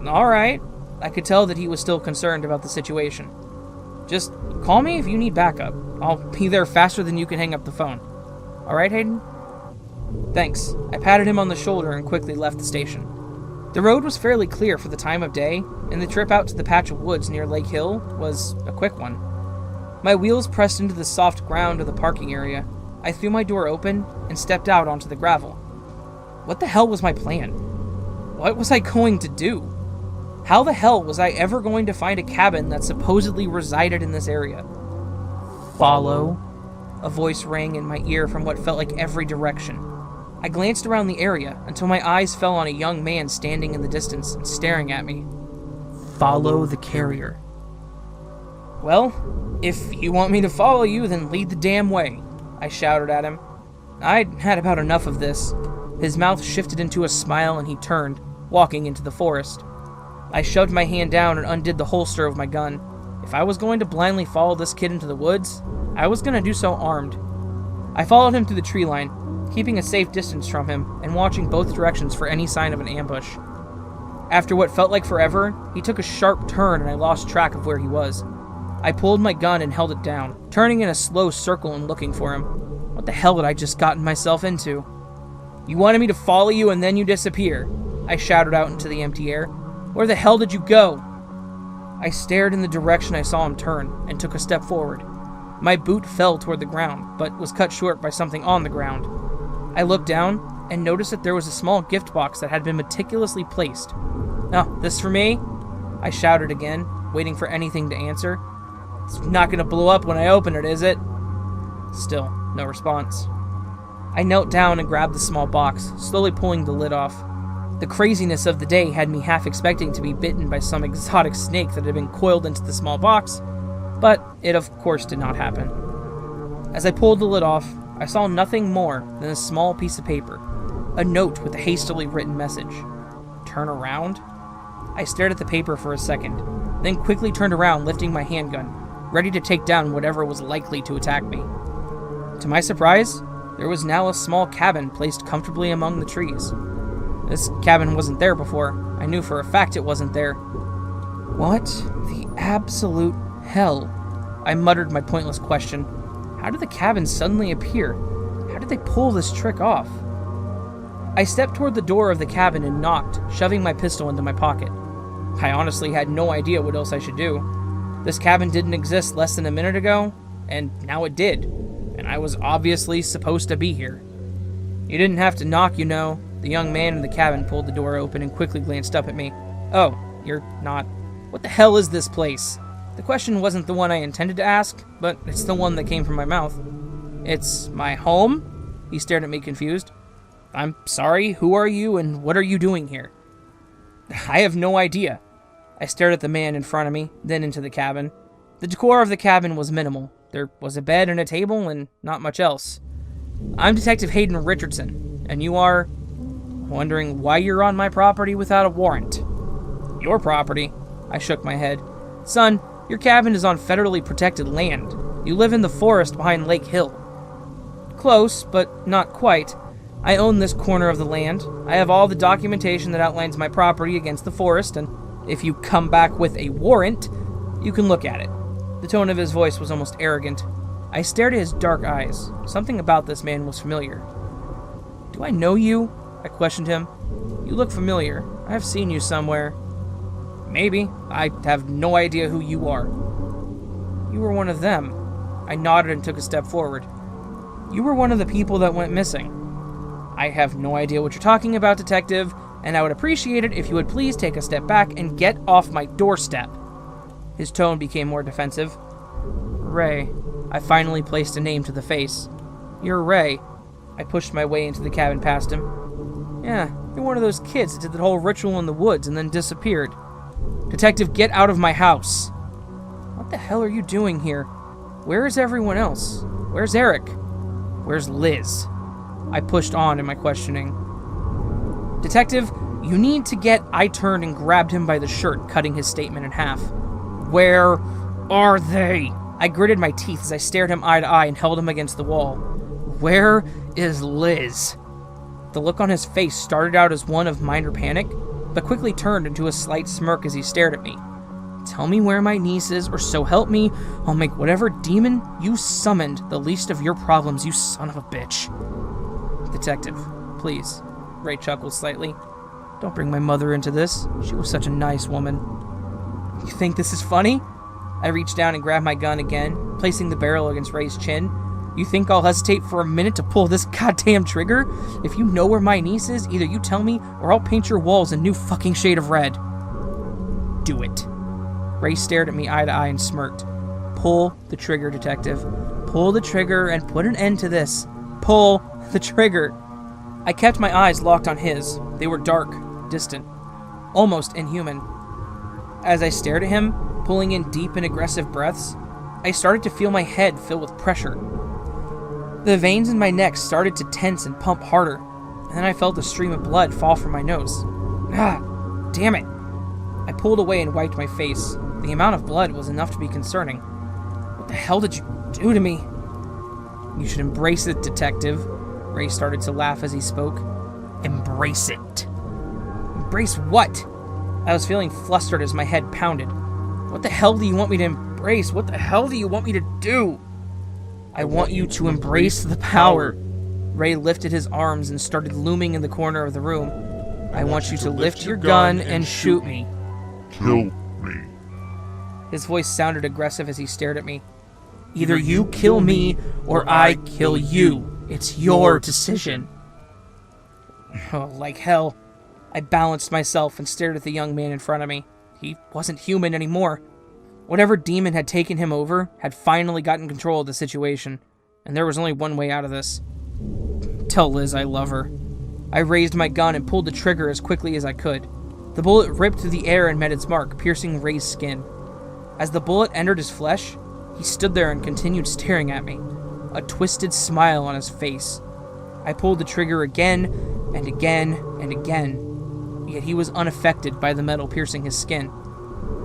All right. I could tell that he was still concerned about the situation. Just call me if you need backup. I'll be there faster than you can hang up the phone. All right, Hayden? Thanks. I patted him on the shoulder and quickly left the station. The road was fairly clear for the time of day, and the trip out to the patch of woods near Lake Hill was a quick one. My wheels pressed into the soft ground of the parking area. I threw my door open and stepped out onto the gravel. What the hell was my plan? What was I going to do? How the hell was I ever going to find a cabin that supposedly resided in this area? Follow? A voice rang in my ear from what felt like every direction. I glanced around the area until my eyes fell on a young man standing in the distance and staring at me. Follow the carrier. Well, if you want me to follow you, then lead the damn way, I shouted at him. I'd had about enough of this. His mouth shifted into a smile and he turned, walking into the forest. I shoved my hand down and undid the holster of my gun. If I was going to blindly follow this kid into the woods, I was going to do so armed. I followed him through the tree line, keeping a safe distance from him and watching both directions for any sign of an ambush. After what felt like forever, he took a sharp turn and I lost track of where he was. I pulled my gun and held it down, turning in a slow circle and looking for him. What the hell had I just gotten myself into? You wanted me to follow you and then you disappear, I shouted out into the empty air. Where the hell did you go? I stared in the direction I saw him turn and took a step forward. My boot fell toward the ground, but was cut short by something on the ground. I looked down and noticed that there was a small gift box that had been meticulously placed. Oh, this for me? I shouted again, waiting for anything to answer. It's not going to blow up when I open it, is it? Still, no response. I knelt down and grabbed the small box, slowly pulling the lid off. The craziness of the day had me half expecting to be bitten by some exotic snake that had been coiled into the small box, but it of course did not happen. As I pulled the lid off, I saw nothing more than a small piece of paper, a note with a hastily written message. Turn around? I stared at the paper for a second, then quickly turned around, lifting my handgun, ready to take down whatever was likely to attack me. To my surprise, there was now a small cabin placed comfortably among the trees. This cabin wasn't there before. I knew for a fact it wasn't there. What the absolute hell? I muttered my pointless question. How did the cabin suddenly appear? How did they pull this trick off? I stepped toward the door of the cabin and knocked, shoving my pistol into my pocket. I honestly had no idea what else I should do. This cabin didn't exist less than a minute ago, and now it did, and I was obviously supposed to be here. You didn't have to knock, you know. The young man in the cabin pulled the door open and quickly glanced up at me. Oh, you're not... What the hell is this place? The question wasn't the one I intended to ask, but it's the one that came from my mouth. It's my home? He stared at me confused. I'm sorry, who are you and what are you doing here? I have no idea. I stared at the man in front of me, then into the cabin. The decor of the cabin was minimal. There was a bed and a table and not much else. I'm Detective Hayden Richardson, and you are... Wondering why you're on my property without a warrant. Your property? I shook my head. Son, your cabin is on federally protected land. You live in the forest behind Lake Hill. Close, but not quite. I own this corner of the land. I have all the documentation that outlines my property against the forest, and if you come back with a warrant, you can look at it. The tone of his voice was almost arrogant. I stared at his dark eyes. Something about this man was familiar. Do I know you? I questioned him. You look familiar. I have seen you somewhere. Maybe. I have no idea who you are. You were one of them. I nodded and took a step forward. You were one of the people that went missing. I have no idea what you're talking about, detective, and I would appreciate it if you would please take a step back and get off my doorstep. His tone became more defensive. Ray. I finally placed a name to the face. You're Ray. I pushed my way into the cabin past him. Yeah, you're one of those kids that did the whole ritual in the woods and then disappeared. Detective, get out of my house. What the hell are you doing here? Where is everyone else? Where's Eric? Where's Liz? I pushed on in my questioning. Detective, you need to get... I turned and grabbed him by the shirt, cutting his statement in half. Where are they? I gritted my teeth as I stared him eye to eye and held him against the wall. Where is Liz? The look on his face started out as one of minor panic, but quickly turned into a slight smirk as he stared at me. Tell me where my niece is, or so help me, I'll make whatever demon you summoned the least of your problems, you son of a bitch. Detective, please. Ray chuckled slightly. Don't bring my mother into this. She was such a nice woman. You think this is funny? I reached down and grabbed my gun again, placing the barrel against Ray's chin. You think I'll hesitate for a minute to pull this goddamn trigger? If you know where my niece is, either you tell me, or I'll paint your walls a new fucking shade of red. Do it. Ray stared at me eye to eye and smirked. Pull the trigger, Detective. Pull the trigger and put an end to this. Pull the trigger. I kept my eyes locked on his. They were dark, distant, almost inhuman. As I stared at him, pulling in deep and aggressive breaths, I started to feel my head fill with pressure. The veins in my neck started to tense and pump harder, and then I felt a stream of blood fall from my nose. Ah, damn it. I pulled away and wiped my face. The amount of blood was enough to be concerning. What the hell did you do to me? You should embrace it, Detective. Ray started to laugh as he spoke. Embrace it. Embrace what? I was feeling flustered as my head pounded. What the hell do you want me to embrace? What the hell do you want me to do? I want you to embrace the power. Ray lifted his arms and started looming in the corner of the room. I want you to lift your gun and shoot me. Kill me. His voice sounded aggressive as he stared at me. Either you kill me, or I kill you. It's your decision. Oh, like hell. I balanced myself and stared at the young man in front of me. He wasn't human anymore. Whatever demon had taken him over had finally gotten control of the situation, and there was only one way out of this. Tell Liz I love her. I raised my gun and pulled the trigger as quickly as I could. The bullet ripped through the air and met its mark, piercing Ray's skin. As the bullet entered his flesh, he stood there and continued staring at me, a twisted smile on his face. I pulled the trigger again and again and again, yet he was unaffected by the metal piercing his skin.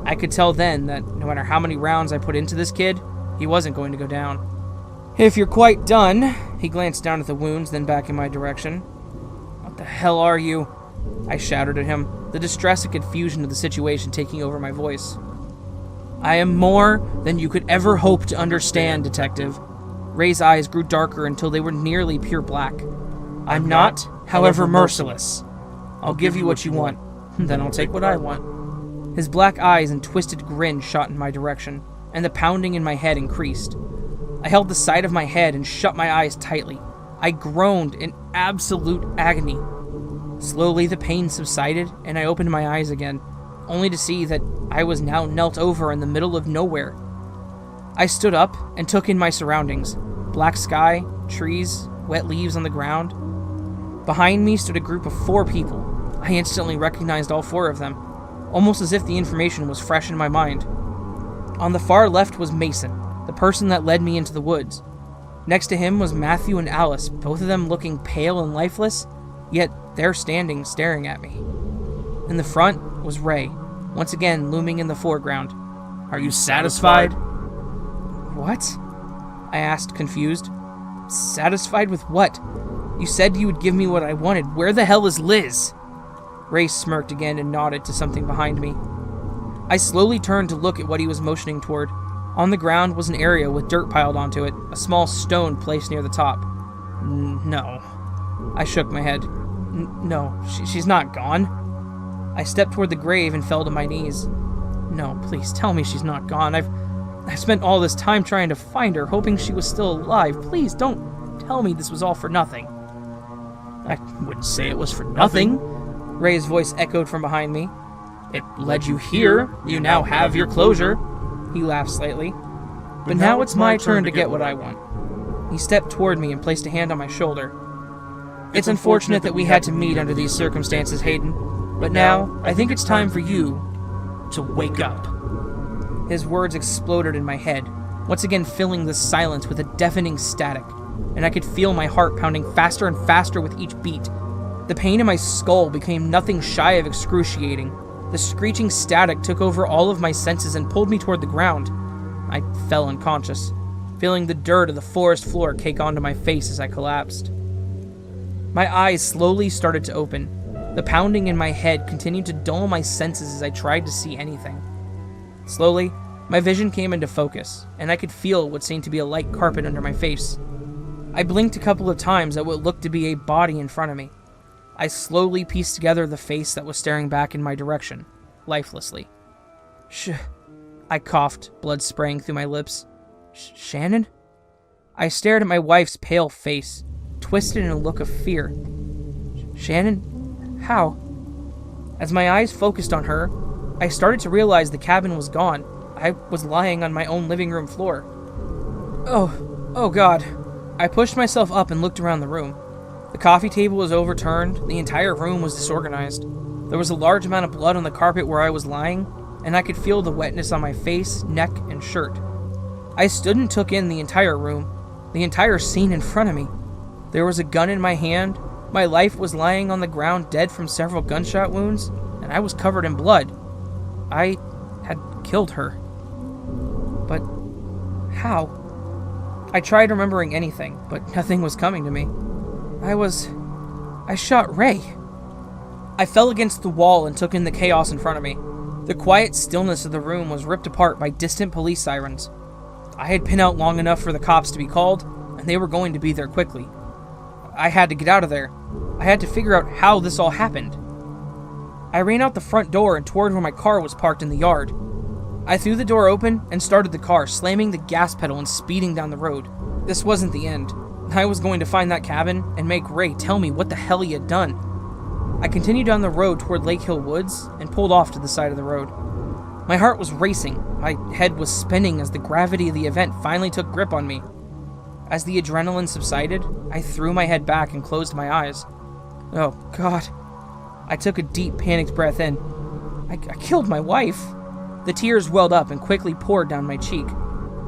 I could tell then that no matter how many rounds I put into this kid, he wasn't going to go down. If you're quite done, he glanced down at the wounds, then back in my direction. What the hell are you? I shouted at him, the distress and confusion of the situation taking over my voice. I am more than you could ever hope to understand, Detective. Ray's eyes grew darker until they were nearly pure black. I'm not, however, merciless. I'll give you what you want, then I'll take what I want. His black eyes and twisted grin shot in my direction, and the pounding in my head increased. I held the side of my head and shut my eyes tightly. I groaned in absolute agony. Slowly the pain subsided, and I opened my eyes again, only to see that I was now knelt over in the middle of nowhere. I stood up and took in my surroundings. Black sky, trees, wet leaves on the ground. Behind me stood a group of 4 people. I instantly recognized all 4 of them, almost as if the information was fresh in my mind. On the far left was Mason, the person that led me into the woods. Next to him was Matthew and Alice, both of them looking pale and lifeless, yet they're standing staring at me. In the front was Ray, once again looming in the foreground. Are you satisfied? What? I asked, confused. Satisfied with what? You said you would give me what I wanted. Where the hell is Liz? Ray smirked again and nodded to something behind me. I slowly turned to look at what he was motioning toward. On the ground was an area with dirt piled onto it, a small stone placed near the top. No. I shook my head. No, she's not gone. I stepped toward the grave and fell to my knees. No, please tell me she's not gone. I've spent all this time trying to find her, hoping she was still alive. Please don't tell me this was all for nothing. I wouldn't say it was for nothing. Ray's voice echoed from behind me. It led you here. You now have your closure. He laughed slightly. But now it's my turn to get what I want. He stepped toward me and placed a hand on my shoulder. It's unfortunate that we had to meet under these circumstances, Hayden. But now, I think it's time for you to wake up. His words exploded in my head. once again filling the silence with a deafening static, and I could feel my heart pounding faster and faster with each beat. The pain in my skull became nothing shy of excruciating. The screeching static took over all of my senses and pulled me toward the ground. I fell unconscious, feeling the dirt of the forest floor cake onto my face as I collapsed. My eyes slowly started to open. The pounding in my head continued to dull my senses as I tried to see anything. Slowly, my vision came into focus, and I could feel what seemed to be a light carpet under my face. I blinked a couple of times at what looked to be a body in front of me. I slowly pieced together the face that was staring back in my direction, lifelessly. I coughed, blood spraying through my lips. Shannon? I stared at my wife's pale face, twisted in a look of fear. Shannon? How? As my eyes focused on her, I started to realize the cabin was gone. I was lying on my own living room floor. Oh God. I pushed myself up and looked around the room. The coffee table was overturned, the entire room was disorganized. There was a large amount of blood on the carpet where I was lying, and I could feel the wetness on my face, neck, and shirt. I stood and took in the entire room, the entire scene in front of me. There was a gun in my hand, my life was lying on the ground dead from several gunshot wounds, and I was covered in blood. I had killed her. But how? I tried remembering anything, but nothing was coming to me. I shot Ray. I fell against the wall and took in the chaos in front of me. The quiet stillness of the room was ripped apart by distant police sirens. I had been out long enough for the cops to be called, and they were going to be there quickly. I had to get out of there. I had to figure out how this all happened. I ran out the front door and toward where my car was parked in the yard. I threw the door open and started the car, slamming the gas pedal and speeding down the road. This wasn't the end. I was going to find that cabin and make Ray tell me what the hell he had done. I continued down the road toward Lake Hill Woods and pulled off to the side of the road. My heart was racing. My head was spinning as the gravity of the event finally took grip on me. As the adrenaline subsided, I threw my head back and closed my eyes. Oh, God. I took a deep, panicked breath in. I killed my wife. The tears welled up and quickly poured down my cheek.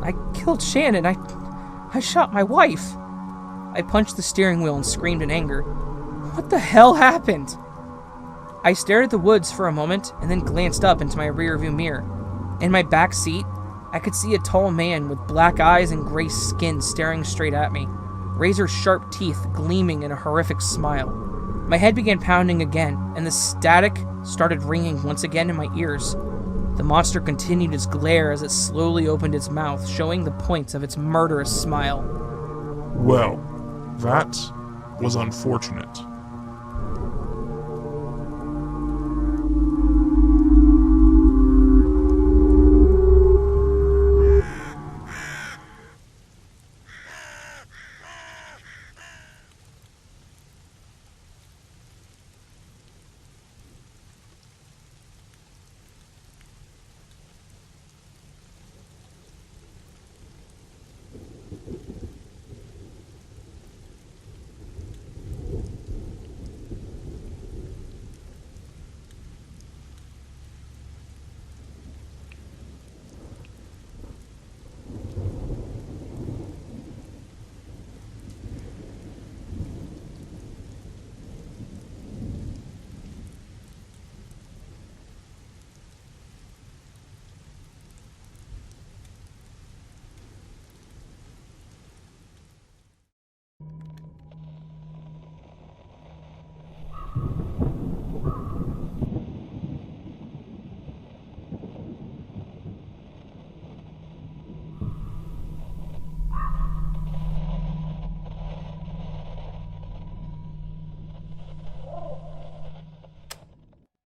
I killed Shannon. I shot my wife. I punched the steering wheel and screamed in anger. What the hell happened? I stared at the woods for a moment and then glanced up into my rearview mirror. In my back seat, I could see a tall man with black eyes and gray skin staring straight at me, razor-sharp teeth gleaming in a horrific smile. My head began pounding again, and the static started ringing once again in my ears. The monster continued its glare as it slowly opened its mouth, showing the points of its murderous smile. Well, that was unfortunate.